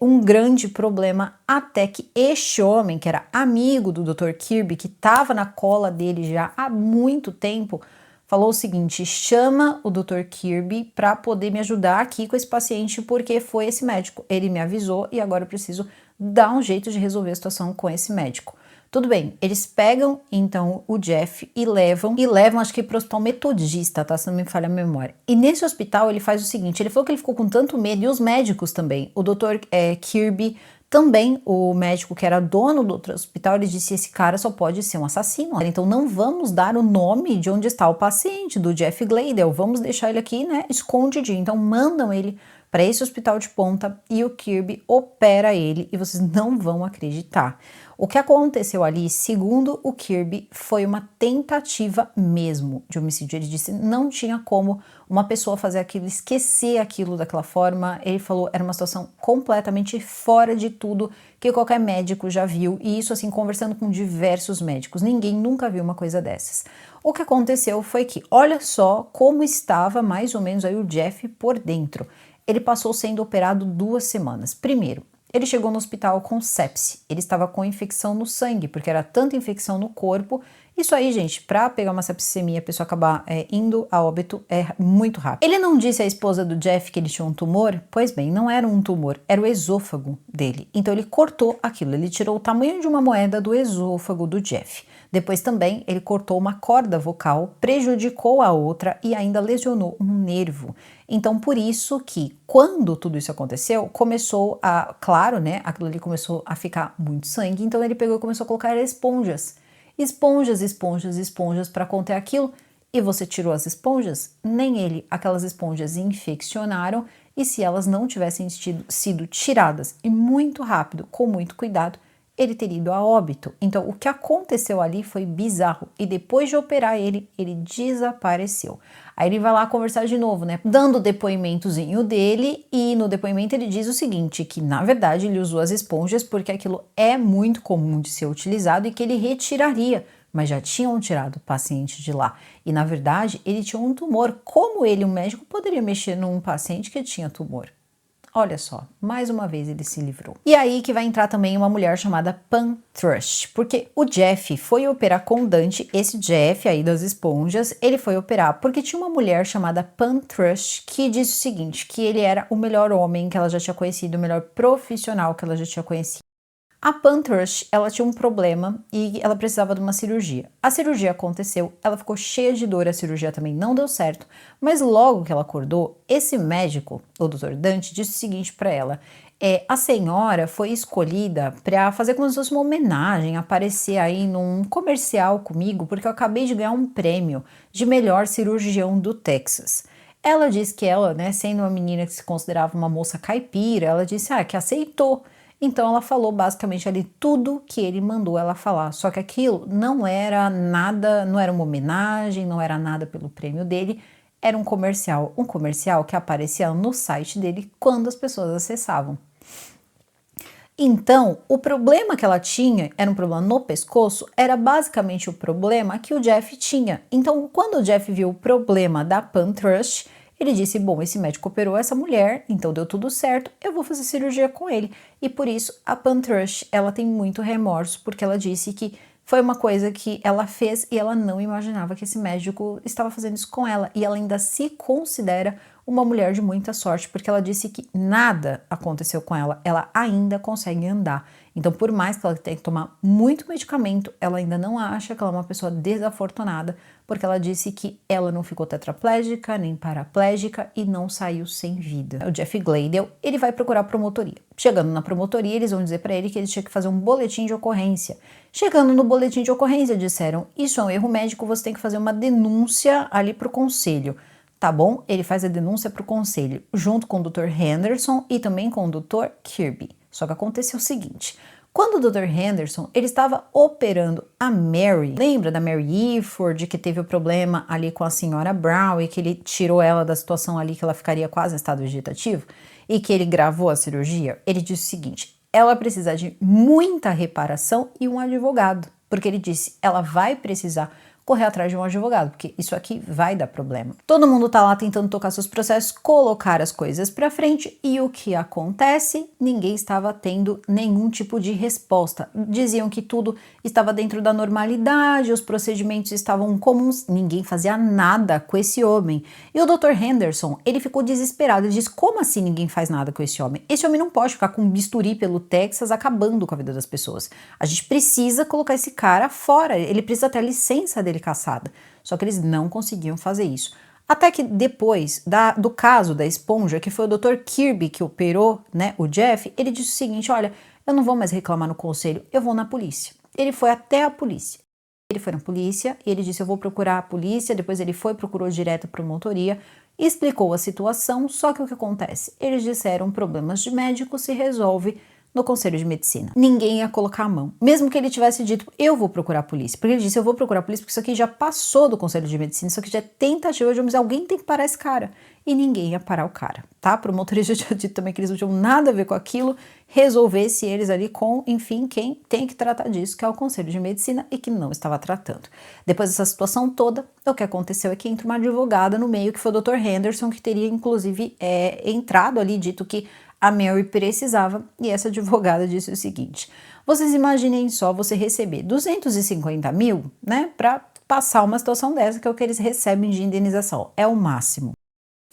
um grande problema, até que este homem, que era amigo do Dr. Kirby, que estava na cola dele já há muito tempo, falou o seguinte: chama o Dr. Kirby para poder me ajudar aqui com esse paciente, porque foi esse médico. Ele me avisou e agora eu preciso dar um jeito de resolver a situação com esse médico. Tudo bem, eles pegam então o Jeff e levam acho que para o hospital metodista, tá? Se não me falha a memória. E nesse hospital ele faz o seguinte: ele falou que ele ficou com tanto medo, e os médicos também. O Dr. Kirby também, o médico que era dono do outro hospital, ele disse: esse cara só pode ser um assassino. Então não vamos dar o nome de onde está o paciente, do Jeff Gladel, vamos deixar ele aqui, né, escondidinho. Então mandam ele para esse hospital de ponta e o Kirby opera ele e vocês não vão acreditar. O que aconteceu ali, segundo o Kirby, foi uma tentativa mesmo de homicídio. Ele disse não tinha como uma pessoa fazer aquilo, esquecer aquilo daquela forma. Ele falou era uma situação completamente fora de tudo que qualquer médico já viu, e isso assim, conversando com diversos médicos, ninguém nunca viu uma coisa dessas. O que aconteceu foi que, olha só como estava mais ou menos aí o Jeff por dentro. Ele passou sendo operado 2 semanas. Primeiro, ele chegou no hospital com sepse. Ele estava com infecção no sangue, porque era tanta infecção no corpo. Isso aí, gente, para pegar uma septicemia, a pessoa acabar indo a óbito é muito rápido. Ele não disse à esposa do Jeff que ele tinha um tumor? Pois bem, não era um tumor, era o esôfago dele. Então ele cortou aquilo, ele tirou o tamanho de uma moeda do esôfago do Jeff. Depois também ele cortou uma corda vocal, prejudicou a outra e ainda lesionou um nervo. Então por isso que quando tudo isso aconteceu, começou a, claro, né, aquilo ali começou a ficar muito sangue, então ele pegou e começou a colocar esponjas. Esponjas para conter aquilo. E você tirou as esponjas? Nem ele. Aquelas esponjas infeccionaram e se elas não tivessem sido tiradas e muito rápido, com muito cuidado, ele teria ido a óbito. Então, o que aconteceu ali foi bizarro. E depois de operar ele desapareceu. Aí ele vai lá conversar de novo, né? Dando o depoimentozinho dele, e no depoimento ele diz o seguinte, que na verdade ele usou as esponjas porque aquilo é muito comum de ser utilizado e que ele retiraria, mas já tinham tirado o paciente de lá. E na verdade ele tinha um tumor. Como ele, um médico, poderia mexer num paciente que tinha tumor? Olha só, mais uma vez ele se livrou. E aí que vai entrar também uma mulher chamada Pam Thrush, porque o Jeff foi operar com o Dante, esse Jeff aí das esponjas, ele foi operar porque tinha uma mulher chamada Pam Thrush que disse o seguinte, que ele era o melhor homem que ela já tinha conhecido, o melhor profissional que ela já tinha conhecido. A Pam Thrush, ela tinha um problema e ela precisava de uma cirurgia. A cirurgia aconteceu, ela ficou cheia de dor, a cirurgia também não deu certo, mas logo que ela acordou, esse médico, o Dr. Dante, disse o seguinte para ela: a senhora foi escolhida para fazer como se fosse uma homenagem, aparecer aí num comercial comigo, porque eu acabei de ganhar um prêmio de melhor cirurgião do Texas. Ela disse que ela, né, sendo uma menina que se considerava uma moça caipira, ela disse que aceitou. Então ela falou basicamente ali tudo que ele mandou ela falar, só que aquilo não era nada, não era uma homenagem, não era nada pelo prêmio dele, era um comercial que aparecia no site dele quando as pessoas acessavam. Então, o problema que ela tinha, era um problema no pescoço, era basicamente o problema que o Jeff tinha. Então, quando o Jeff viu o problema da Pam Thrush, ele disse, bom, esse médico operou essa mulher, então deu tudo certo, eu vou fazer cirurgia com ele. E por isso, a Pam Thrush, ela tem muito remorso, porque ela disse que foi uma coisa que ela fez e ela não imaginava que esse médico estava fazendo isso com ela. E ela ainda se considera uma mulher de muita sorte, porque ela disse que nada aconteceu com ela, ela ainda consegue andar. Então, por mais que ela tenha que tomar muito medicamento, ela ainda não acha que ela é uma pessoa desafortunada, porque ela disse que ela não ficou tetraplégica, nem paraplégica e não saiu sem vida. O Jeff Gladell, ele vai procurar a promotoria. Chegando na promotoria, eles vão dizer para ele que ele tinha que fazer um boletim de ocorrência. Chegando no boletim de ocorrência, disseram, isso é um erro médico, você tem que fazer uma denúncia ali pro conselho. Tá bom? Ele faz a denúncia pro conselho, junto com o Dr. Henderson e também com o Dr. Kirby. Só que aconteceu o seguinte, quando o Dr. Henderson, ele estava operando a Mary, lembra da Mary Iford, que teve o problema ali com a senhora Brown e que ele tirou ela da situação ali que ela ficaria quase em estado vegetativo e que ele gravou a cirurgia? Ele disse o seguinte, ela precisa de muita reparação e um advogado, porque ele disse, ela vai precisar correr atrás de um advogado, porque isso aqui vai dar problema. Todo mundo tá lá tentando tocar seus processos, colocar as coisas pra frente e o que acontece? Ninguém estava tendo nenhum tipo de resposta. Diziam que tudo estava dentro da normalidade, os procedimentos estavam comuns, ninguém fazia nada com esse homem. E o Dr. Henderson, ele ficou desesperado, ele disse, como assim ninguém faz nada com esse homem? Esse homem não pode ficar com um bisturi pelo Texas acabando com a vida das pessoas. A gente precisa colocar esse cara fora, ele precisa ter a licença dele caçada. Só que eles não conseguiam fazer isso. Até que depois do caso da esponja, que foi o Dr. Kirby que operou, né, o Jeff, ele disse o seguinte, olha, eu não vou mais reclamar no conselho, eu vou na polícia. Ele foi até a polícia. Ele foi na polícia e ele disse, eu vou procurar a polícia, depois ele procurou direto para a promotoria, explicou a situação, só que o que acontece? Eles disseram, problemas de médico se resolve no Conselho de Medicina. Ninguém ia colocar a mão. Mesmo que ele tivesse dito, eu vou procurar a polícia. Porque ele disse, eu vou procurar a polícia porque isso aqui já passou do Conselho de Medicina, isso aqui já é tentativa de homicídio, alguém tem que parar esse cara. E ninguém ia parar o cara, tá? A promotoria já tinha dito também que eles não tinham nada a ver com aquilo, resolvesse eles ali com, enfim, quem tem que tratar disso, que é o Conselho de Medicina e que não estava tratando. Depois dessa situação toda, o que aconteceu é que entra uma advogada no meio, que foi o Dr. Henderson, que teria inclusive entrado ali, dito que a Mary precisava, e essa advogada disse o seguinte, vocês imaginem só você receber 250 mil, né, para passar uma situação dessa, que é o que eles recebem de indenização, é o máximo.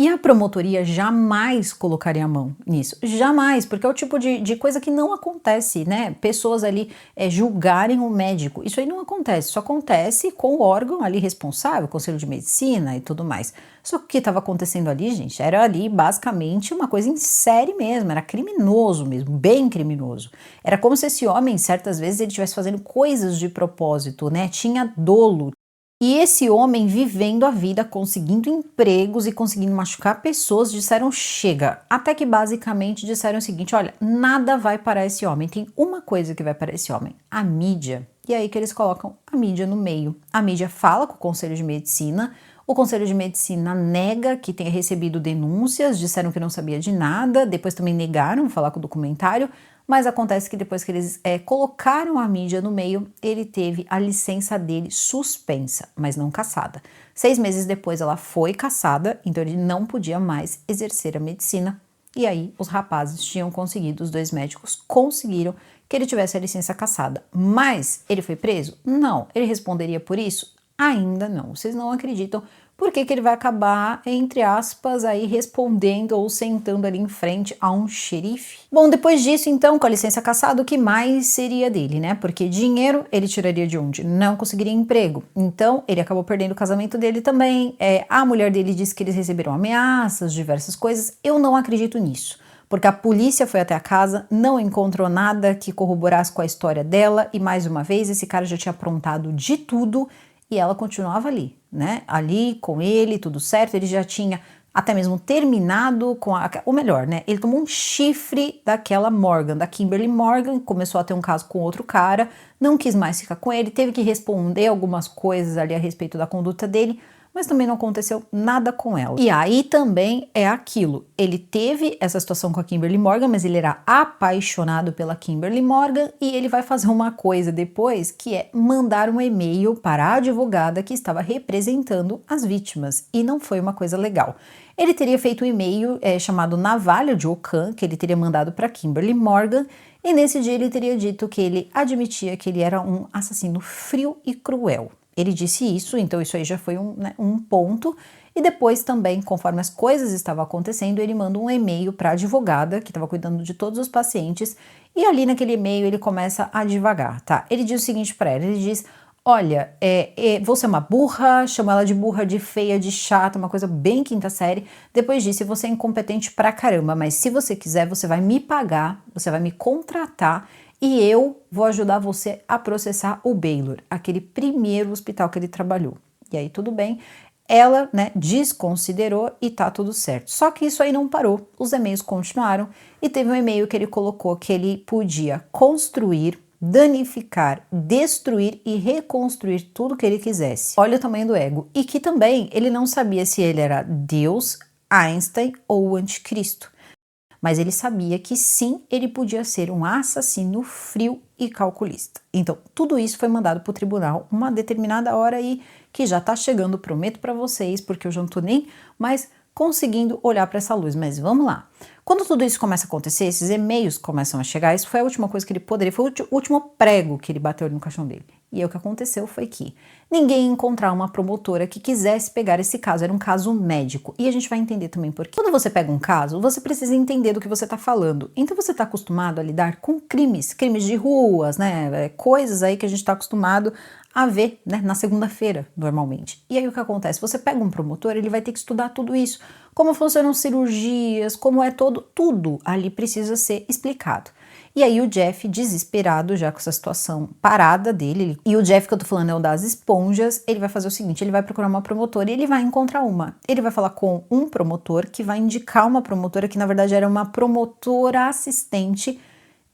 E a promotoria jamais colocaria a mão nisso, jamais, porque é o tipo de coisa que não acontece, né? Pessoas ali julgarem o médico, isso aí não acontece, isso acontece com o órgão ali responsável, o Conselho de Medicina e tudo mais. Só que o que estava acontecendo ali, gente, era ali basicamente uma coisa em série mesmo, era criminoso mesmo, bem criminoso. Era como se esse homem, certas vezes, ele estivesse fazendo coisas de propósito, né? Tinha dolo. E esse homem vivendo a vida, conseguindo empregos e conseguindo machucar pessoas, disseram chega. Até que basicamente disseram o seguinte, olha, nada vai parar esse homem, tem uma coisa que vai parar esse homem, a mídia. E aí que eles colocam a mídia no meio. A mídia fala com o Conselho de Medicina, o Conselho de Medicina nega que tenha recebido denúncias, disseram que não sabia de nada, depois também negaram falar com o documentário, mas acontece que depois que eles colocaram a mídia no meio, ele teve a licença dele suspensa, mas não cassada. 6 meses depois ela foi cassada, então ele não podia mais exercer a medicina. E aí os rapazes tinham conseguido, os 2 médicos conseguiram que ele tivesse a licença cassada. Mas ele foi preso? Não. Ele responderia por isso? Ainda não. Vocês não acreditam por que ele vai acabar, entre aspas, aí respondendo ou sentando ali em frente a um xerife? Bom, depois disso, então, com a licença cassada, o que mais seria dele, né? Porque dinheiro ele tiraria de onde? Não conseguiria emprego. Então, ele acabou perdendo o casamento dele também. A mulher dele disse que eles receberam ameaças, diversas coisas. Eu não acredito nisso. Porque a polícia foi até a casa, não encontrou nada que corroborasse com a história dela e, mais uma vez, esse cara já tinha aprontado de tudo e ela continuava ali, né? Ali com ele, tudo certo, ele já tinha até mesmo terminado com ou melhor, né? Ele tomou um chifre daquela Morgan, da Kimberly Morgan, começou a ter um caso com outro cara, não quis mais ficar com ele, teve que responder algumas coisas ali a respeito da conduta dele, mas também não aconteceu nada com ela. E aí também é aquilo, ele teve essa situação com a Kimberly Morgan, mas ele era apaixonado pela Kimberly Morgan e ele vai fazer uma coisa depois, que é mandar um e-mail para a advogada que estava representando as vítimas, e não foi uma coisa legal. Ele teria feito um e-mail chamado Navalha de Ocã, que ele teria mandado para Kimberly Morgan, e nesse dia ele teria dito que ele admitia que ele era um assassino frio e cruel. Ele disse isso, então isso aí já foi um ponto. E depois também, conforme as coisas estavam acontecendo, ele manda um e-mail para a advogada que estava cuidando de todos os pacientes e ali naquele e-mail ele começa a divagar, tá? Ele diz o seguinte para ela, ele diz: olha, você é uma burra, chama ela de burra, de feia, de chata, uma coisa bem quinta série. Depois disso, você é incompetente pra caramba, mas se você quiser, você vai me pagar, você vai me contratar e eu vou ajudar você a processar o Baylor, aquele primeiro hospital que ele trabalhou. E aí tudo bem, ela, né, desconsiderou e tá tudo certo. Só que isso aí não parou, os e-mails continuaram e teve um e-mail que ele colocou que ele podia construir, danificar, destruir e reconstruir tudo que ele quisesse. Olha o tamanho do ego. E que também ele não sabia se ele era Deus, Einstein ou o anticristo. Mas ele sabia que sim, ele podia ser um assassino frio e calculista. Então, tudo isso foi mandado para o tribunal uma determinada hora aí, que já tá chegando, prometo para vocês, porque eu já não tô nem mais conseguindo olhar para essa luz, mas vamos lá. Quando tudo isso começa a acontecer, esses e-mails começam a chegar, isso foi a última coisa que ele poderia, foi o último prego que ele bateu ali no caixão dele. E aí o que aconteceu foi que ninguém ia encontrar uma promotora que quisesse pegar esse caso, era um caso médico. E a gente vai entender também por quê. Quando você pega um caso, você precisa entender do que você está falando. Então você está acostumado a lidar com crimes de ruas, né, coisas aí que a gente está acostumado a ver, né, na segunda-feira, normalmente. E aí o que acontece? Você pega um promotor, ele vai ter que estudar tudo isso, como funcionam cirurgias, como é tudo ali precisa ser explicado. E aí o Jeff, desesperado já com essa situação parada dele, e o Jeff que eu tô falando é o das esponjas, ele vai fazer o seguinte, ele vai procurar uma promotora e ele vai encontrar uma. Ele vai falar com um promotor que vai indicar uma promotora que na verdade era uma promotora assistente.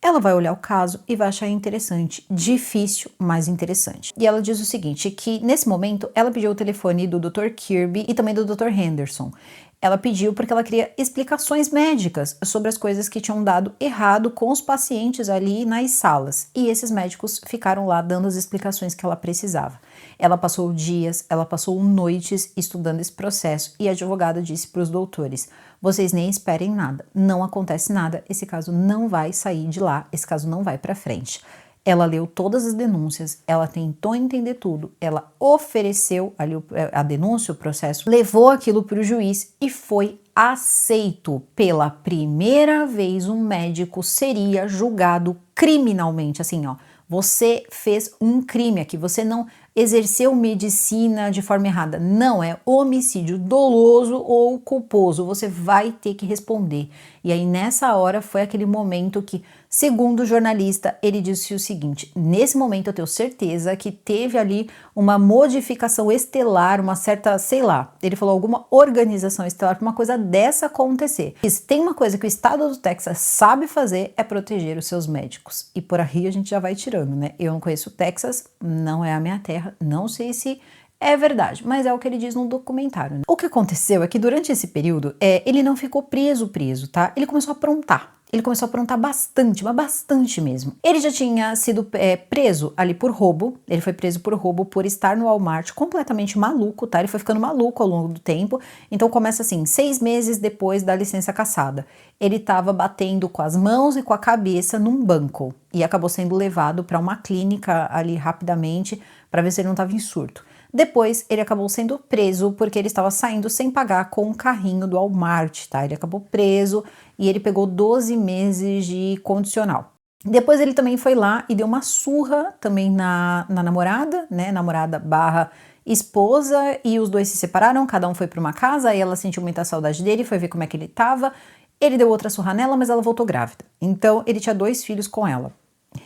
Ela vai olhar o caso e vai achar interessante, difícil, mas interessante. E ela diz o seguinte, que nesse momento ela pediu o telefone do Dr. Kirby e também do Dr. Henderson. Ela pediu porque ela queria explicações médicas sobre as coisas que tinham dado errado com os pacientes ali nas salas. E esses médicos ficaram lá dando as explicações que ela precisava. Ela passou dias, ela passou noites estudando esse processo e a advogada disse para os doutores: vocês nem esperem nada, não acontece nada, esse caso não vai sair de lá, esse caso não vai para frente. Ela leu todas as denúncias, ela tentou entender tudo, ela ofereceu ali a denúncia, o processo, levou aquilo para o juiz e foi aceito. Pela primeira vez, um médico seria julgado criminalmente, assim, ó. Você fez um crime aqui, você não exerceu medicina de forma errada. Não, é homicídio doloso ou culposo, você vai ter que responder. E aí nessa hora foi aquele momento que, segundo o jornalista, ele disse o seguinte: nesse momento eu tenho certeza que teve ali uma modificação estelar, uma certa, sei lá, ele falou alguma organização estelar para uma coisa dessa acontecer. E se tem uma coisa que o estado do Texas sabe fazer é proteger os seus médicos. E por aí a gente já vai tirando, né? Eu não conheço o Texas, não é a minha terra, não sei se é verdade, mas é o que ele diz no documentário, né? O que aconteceu é que durante esse período, ele não ficou preso, tá? Ele começou a aprontar. Ele começou a aprontar bastante, mas bastante mesmo. Ele já tinha sido preso ali por roubo, ele foi preso por roubo por estar no Walmart completamente maluco, tá? Ele foi ficando maluco ao longo do tempo, então começa assim, 6 meses depois da licença cassada. Ele estava batendo com as mãos e com a cabeça num banco e acabou sendo levado para uma clínica ali rapidamente para ver se ele não estava em surto. Depois, ele acabou sendo preso porque ele estava saindo sem pagar com um carrinho do Walmart, tá? Ele acabou preso e ele pegou 12 meses de condicional. Depois ele também foi lá e deu uma surra também na namorada, né? Namorada barra esposa, e os dois se separaram, cada um foi para uma casa, aí ela sentiu muita saudade dele, foi ver como é que ele estava. Ele deu outra surra nela, mas ela voltou grávida. Então, ele tinha 2 filhos com ela.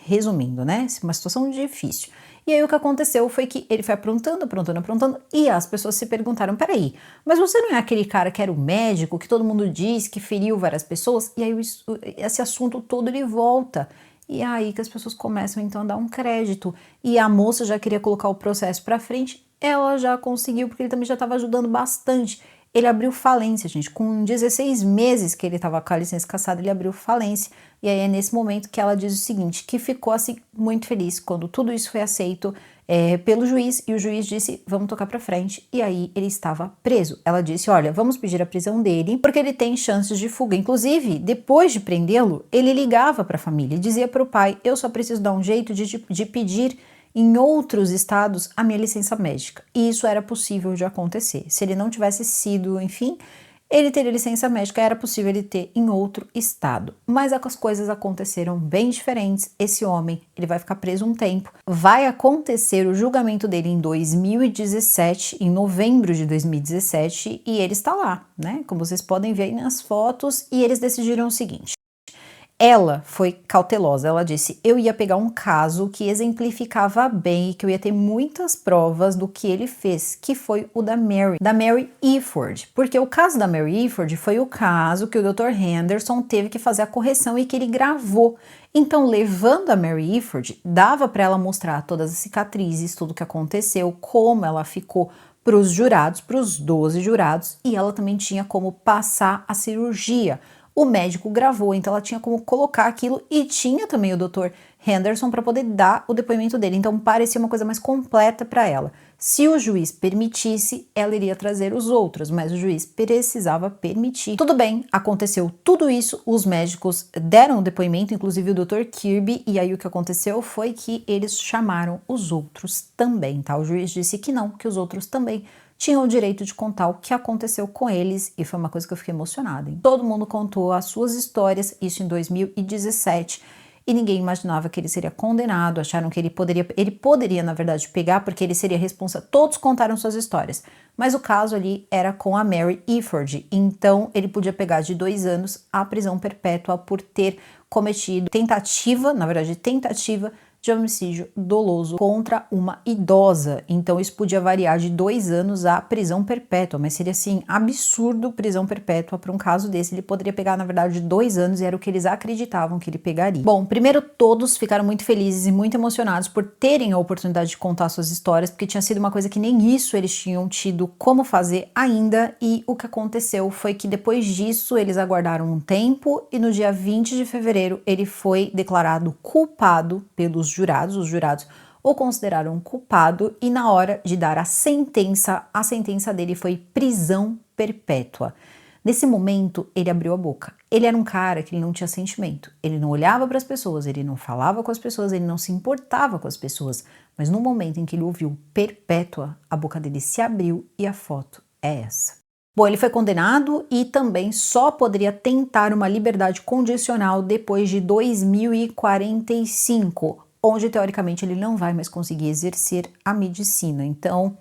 Resumindo, né? Uma situação difícil. E aí o que aconteceu foi que ele foi aprontando, e as pessoas se perguntaram: peraí, mas você não é aquele cara que era o médico, que todo mundo diz que feriu várias pessoas? E aí esse assunto todo ele volta. E é aí que as pessoas começam então a dar um crédito. E a moça já queria colocar o processo pra frente, ela já conseguiu, porque ele também já estava ajudando bastante. Ele abriu falência, gente. Com 16 meses que ele estava com a licença cassada, ele abriu falência. E aí é nesse momento que ela diz o seguinte, que ficou assim muito feliz quando tudo isso foi aceito pelo juiz, e o juiz disse: vamos tocar pra frente. E aí ele estava preso. Ela disse: olha, vamos pedir a prisão dele, porque ele tem chances de fuga. Inclusive, depois de prendê-lo, ele ligava para a família e dizia para o pai: eu só preciso dar um jeito de pedir em outros estados a minha licença médica. E isso era possível de acontecer. Se ele não tivesse sido, enfim, ele teria licença médica, era possível ele ter em outro estado. Mas as coisas aconteceram bem diferentes. Esse homem, ele vai ficar preso um tempo. Vai acontecer o julgamento dele em 2017, em novembro de 2017, e ele está lá, né? Como vocês podem ver aí nas fotos, e eles decidiram o seguinte. Ela foi cautelosa, ela disse, eu ia pegar um caso que exemplificava bem e que eu ia ter muitas provas do que ele fez, que foi o da Mary Iford, porque o caso da Mary Iford foi o caso que o Dr. Henderson teve que fazer a correção e que ele gravou. Então, levando a Mary Iford, dava para ela mostrar todas as cicatrizes, tudo o que aconteceu, como ela ficou para os jurados, para os 12 jurados, e ela também tinha como passar a cirurgia. O médico gravou, então ela tinha como colocar aquilo e tinha também o Dr. Henderson para poder dar o depoimento dele. Então parecia uma coisa mais completa para ela. Se o juiz permitisse, ela iria trazer os outros, mas o juiz precisava permitir. Tudo bem, aconteceu tudo isso, os médicos deram o depoimento, inclusive o Dr. Kirby, e aí o que aconteceu foi que eles chamaram os outros também, tá? O juiz disse que não, que os outros também tinham o direito de contar o que aconteceu com eles, e foi uma coisa que eu fiquei emocionada, hein? Todo mundo contou as suas histórias, isso em 2017, e ninguém imaginava que ele seria condenado, acharam que ele poderia, na verdade, pegar, porque ele seria responsável, todos contaram suas histórias, mas o caso ali era com a Mary Iford, então ele podia pegar de 2 anos a prisão perpétua por ter cometido tentativa de homicídio doloso contra uma idosa. Então isso podia variar de 2 anos a prisão perpétua, mas seria assim absurdo prisão perpétua para um caso desse. Ele poderia pegar, na verdade, 2 anos e era o que eles acreditavam que ele pegaria. Bom, primeiro todos ficaram muito felizes e muito emocionados por terem a oportunidade de contar suas histórias, porque tinha sido uma coisa que nem isso eles tinham tido como fazer ainda, e o que aconteceu foi que depois disso eles aguardaram um tempo e no dia 20 de fevereiro ele foi declarado culpado pelos jurados, os jurados o consideraram culpado e na hora de dar a sentença dele foi prisão perpétua. Nesse momento, ele abriu a boca. Ele era um cara que ele não tinha sentimento. Ele não olhava para as pessoas, ele não falava com as pessoas, ele não se importava com as pessoas. Mas no momento em que ele ouviu perpétua, a boca dele se abriu e a foto é essa. Bom, ele foi condenado e também só poderia tentar uma liberdade condicional depois de 2045, onde teoricamente ele não vai mais conseguir exercer a medicina. Então,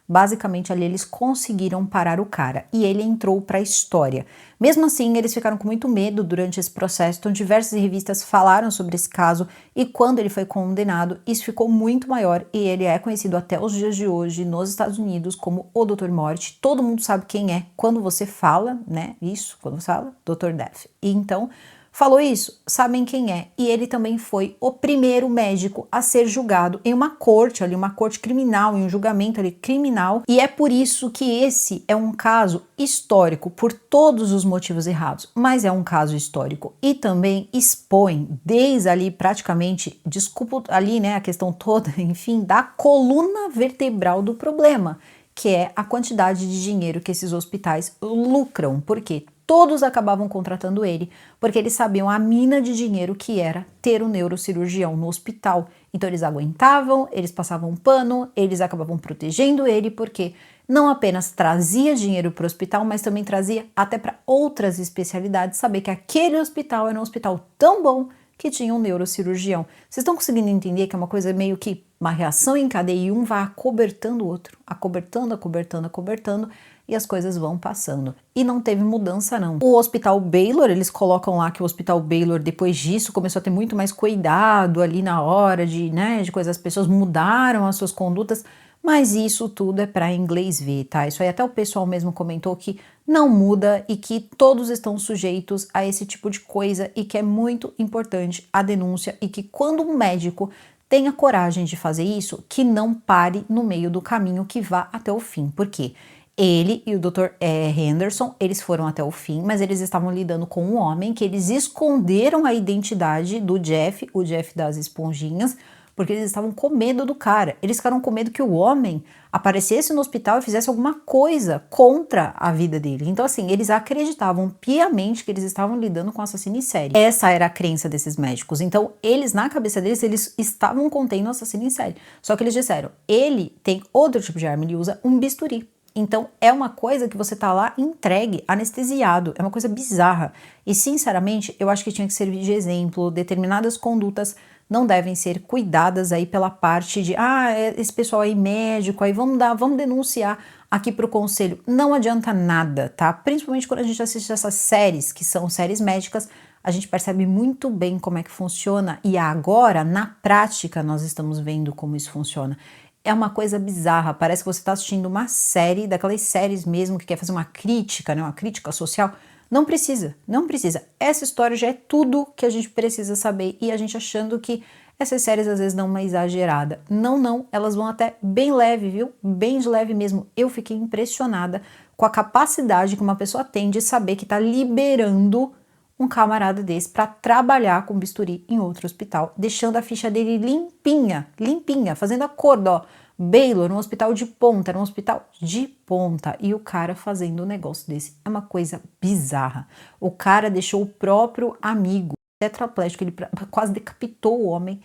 basicamente ali eles conseguiram parar o cara e ele entrou para a história. Mesmo assim, eles ficaram com muito medo durante esse processo, então diversas revistas falaram sobre esse caso e quando ele foi condenado, isso ficou muito maior e ele é conhecido até os dias de hoje nos Estados Unidos como o Dr. Morte. Todo mundo sabe quem é quando você fala, né? Isso, quando você fala Dr. Death. E então, falou isso, sabem quem é. E ele também foi o primeiro médico a ser julgado em uma corte ali, uma corte criminal, em um julgamento ali criminal. E é por isso que esse é um caso histórico, por todos os motivos errados, mas é um caso histórico. E também expõe, desde ali praticamente, desculpa ali, né, a questão toda, enfim, da coluna vertebral do problema, que é a quantidade de dinheiro que esses hospitais lucram. Por quê? Todos acabavam contratando ele, porque eles sabiam a mina de dinheiro que era ter um neurocirurgião no hospital. Então eles aguentavam, eles passavam pano, eles acabavam protegendo ele, porque não apenas trazia dinheiro para o hospital, mas também trazia até para outras especialidades, saber que aquele hospital era um hospital tão bom que tinha um neurocirurgião. Vocês estão conseguindo entender que é uma coisa meio que uma reação em cadeia e um vai acobertando o outro, acobertando, e as coisas vão passando. E não teve mudança não. O Hospital Baylor, eles colocam lá que o Hospital Baylor, depois disso, começou a ter muito mais cuidado ali na hora de, né, de coisas, as pessoas mudaram as suas condutas, mas isso tudo é para inglês ver, tá? Isso aí até o pessoal mesmo comentou que não muda e que todos estão sujeitos a esse tipo de coisa e que é muito importante a denúncia e que quando um médico tenha coragem de fazer isso, que não pare no meio do caminho, que vá até o fim. Por quê? Ele e o Dr. Henderson, eles foram até o fim, mas eles estavam lidando com um homem que eles esconderam a identidade do Jeff, o Jeff das esponjinhas, porque eles estavam com medo do cara. Eles ficaram com medo que o homem aparecesse no hospital e fizesse alguma coisa contra a vida dele. Então, assim, eles acreditavam piamente que eles estavam lidando com assassino em série. Essa era a crença desses médicos. Então, eles, na cabeça deles, eles estavam contendo o assassino em série. Só que eles disseram, ele tem outro tipo de arma, ele usa um bisturi. Então, é uma coisa que você tá lá entregue, anestesiado, é uma coisa bizarra. E, sinceramente, eu acho que tinha que servir de exemplo, determinadas condutas não devem ser cuidadas aí pela parte de, esse pessoal aí médico, aí vamos denunciar aqui pro conselho. Não adianta nada, tá? Principalmente quando a gente assiste essas séries, que são séries médicas, a gente percebe muito bem como é que funciona e agora, na prática, nós estamos vendo como isso funciona. É uma coisa bizarra, parece que você está assistindo uma série, daquelas séries mesmo que quer fazer uma crítica, né, uma crítica social. Não precisa, não precisa. Essa história já é tudo que a gente precisa saber e a gente achando que essas séries às vezes dão uma exagerada. Não, não, elas vão até bem leve, viu? Bem de leve mesmo. Eu fiquei impressionada com a capacidade que uma pessoa tem de saber que está liberando um camarada desse para trabalhar com bisturi em outro hospital, deixando a ficha dele limpinha, limpinha, fazendo acordo, ó. Baylor, um hospital de ponta, era um hospital de ponta, e o cara fazendo um negócio desse. É uma coisa bizarra. O cara deixou o próprio amigo tetraplégico, ele quase decapitou o homem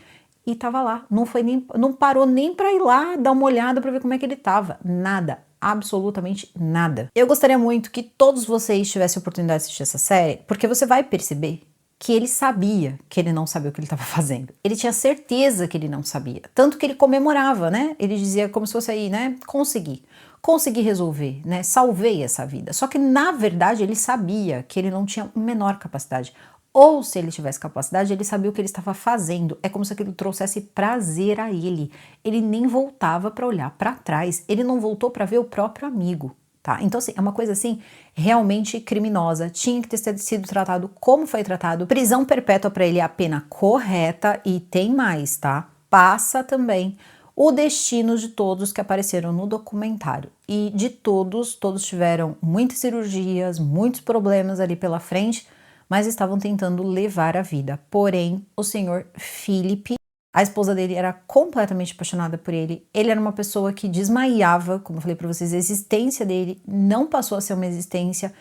e tava lá. Não parou nem para ir lá dar uma olhada para ver como é que ele tava. Nada. Absolutamente nada. Eu gostaria muito que todos vocês tivessem a oportunidade de assistir essa série, porque você vai perceber que ele sabia que ele não sabia o que ele estava fazendo. Ele tinha certeza que ele não sabia. Tanto que ele comemorava, né? Ele dizia como se fosse aí, né? Consegui resolver, né? Salvei essa vida. Só que, na verdade, ele sabia que ele não tinha a menor capacidade. Ou se ele tivesse capacidade, ele sabia o que ele estava fazendo. É como se aquilo trouxesse prazer a ele. Ele nem voltava para olhar para trás. Ele não voltou para ver o próprio amigo, tá? Então, assim, é uma coisa assim realmente criminosa. Tinha que ter sido tratado como foi tratado. Prisão perpétua para ele é a pena correta e tem mais, tá? Passa também o destino de todos que apareceram no documentário. E de todos tiveram muitas cirurgias, muitos problemas ali pela frente, mas estavam tentando levar a vida. Porém, o senhor Philip, a esposa dele era completamente apaixonada por ele. Ele era uma pessoa que desmaiava, como eu falei para vocês, a existência dele não passou a ser uma existência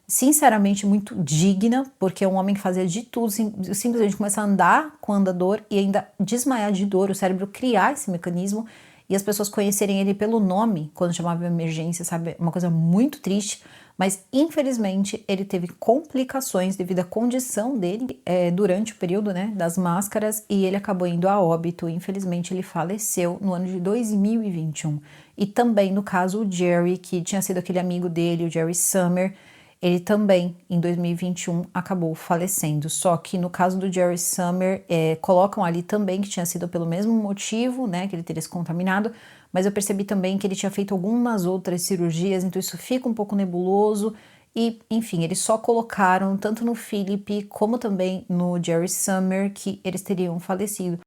sinceramente muito digna, porque é um homem que fazia de tudo, simplesmente começar a andar com andador e ainda desmaiar de dor, o cérebro criar esse mecanismo e as pessoas conhecerem ele pelo nome quando chamava emergência, sabe? Uma coisa muito triste. Mas, infelizmente, ele teve complicações devido à condição dele durante o período, né, das máscaras e ele acabou indo a óbito. Infelizmente, ele faleceu no ano de 2021. E também, no caso, o Jerry, que tinha sido aquele amigo dele, o Jerry Summer, ele também, em 2021, acabou falecendo. Só que no caso do Jerry Summer, colocam ali também que tinha sido pelo mesmo motivo, né, que ele teria se contaminado, mas eu percebi também que ele tinha feito algumas outras cirurgias, então isso fica um pouco nebuloso e, enfim, eles só colocaram tanto no Philip como também no Jerry Summer que eles teriam falecido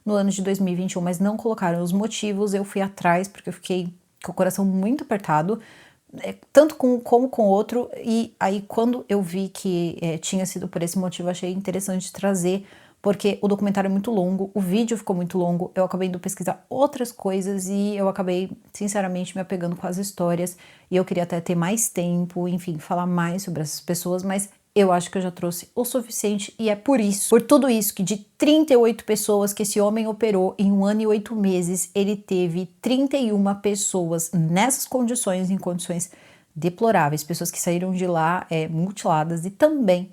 no ano de 2021, mas não colocaram os motivos. Eu fui atrás porque eu fiquei com o coração muito apertado, tanto com um como com o outro, e aí quando eu vi que tinha sido por esse motivo, achei interessante trazer, porque o documentário é muito longo, o vídeo ficou muito longo, eu acabei indo pesquisar outras coisas e eu acabei, sinceramente, me apegando com as histórias, e eu queria até ter mais tempo, enfim, falar mais sobre essas pessoas, mas eu acho que eu já trouxe o suficiente e é por isso, por tudo isso, que de 38 pessoas que esse homem operou em 1 ano e 8 meses, ele teve 31 pessoas nessas condições, em condições deploráveis, pessoas que saíram de lá mutiladas e também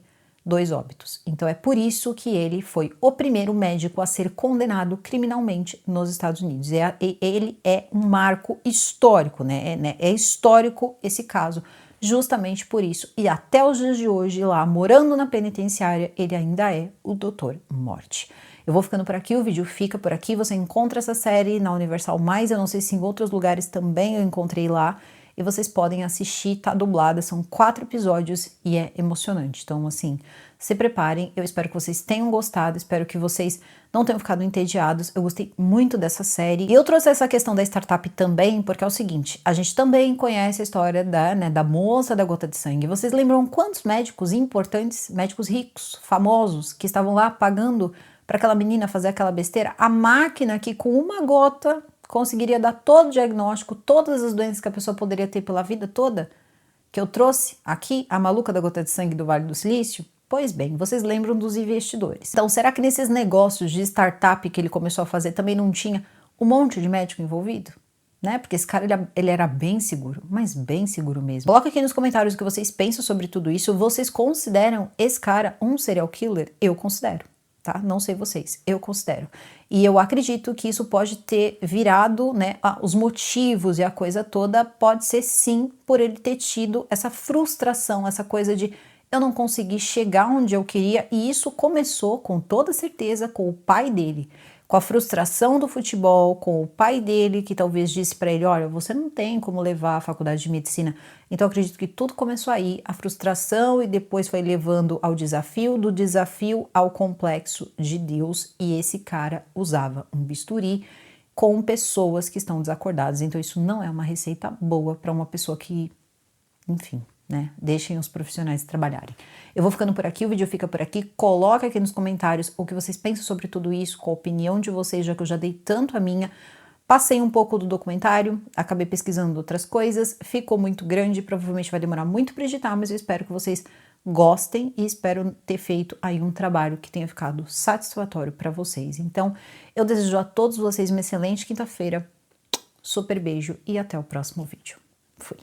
2 óbitos. Então é por isso que ele foi o primeiro médico a ser condenado criminalmente nos Estados Unidos. Ele é um marco histórico, né? É histórico esse caso, justamente por isso. E até os dias de hoje, lá morando na penitenciária, ele ainda é o Dr. Morte. Eu vou ficando por aqui, o vídeo fica por aqui. Você encontra essa série na Universal+, eu não sei se em outros lugares também eu encontrei lá. E vocês podem assistir, tá dublada, são 4 episódios e é emocionante. Então, assim, se preparem, eu espero que vocês tenham gostado, espero que vocês não tenham ficado entediados. Eu gostei muito dessa série. E eu trouxe essa questão da startup também, porque é o seguinte, a gente também conhece a história da moça da gota de sangue. Vocês lembram quantos médicos importantes, médicos ricos, famosos, que estavam lá pagando para aquela menina fazer aquela besteira, a máquina que com uma gota conseguiria dar todo o diagnóstico, todas as doenças que a pessoa poderia ter pela vida toda, que eu trouxe aqui, a maluca da gota de sangue do Vale do Silício? Pois bem, vocês lembram dos investidores. Então, será que nesses negócios de startup que ele começou a fazer também não tinha um monte de médico envolvido? Né? Porque esse cara, ele era bem seguro, mas bem seguro mesmo. Coloca aqui nos comentários o que vocês pensam sobre tudo isso. Vocês consideram esse cara um serial killer? Eu considero, tá? Não sei vocês, eu considero. E eu acredito que isso pode ter virado, né, os motivos e a coisa toda pode ser sim por ele ter tido essa frustração, essa coisa de eu não consegui chegar onde eu queria, e isso começou com toda certeza com o pai dele, com a frustração do futebol, com o pai dele que talvez disse para ele, olha, você não tem como levar a faculdade de medicina. Então eu acredito que tudo começou aí, a frustração, e depois foi levando ao desafio, do desafio ao complexo de Deus, e esse cara usava um bisturi com pessoas que estão desacordadas. Então isso não é uma receita boa para uma pessoa que, enfim, né? Deixem os profissionais trabalharem. Eu vou ficando por aqui, o vídeo fica por aqui. Coloca aqui nos comentários o que vocês pensam sobre tudo isso, qual a opinião de vocês, já que eu já dei tanto a minha. Passei um pouco do documentário, acabei pesquisando outras coisas, ficou muito grande, provavelmente vai demorar muito para editar, mas eu espero que vocês gostem e espero ter feito aí um trabalho que tenha ficado satisfatório para vocês. Então, eu desejo a todos vocês uma excelente quinta-feira, super beijo e até o próximo vídeo.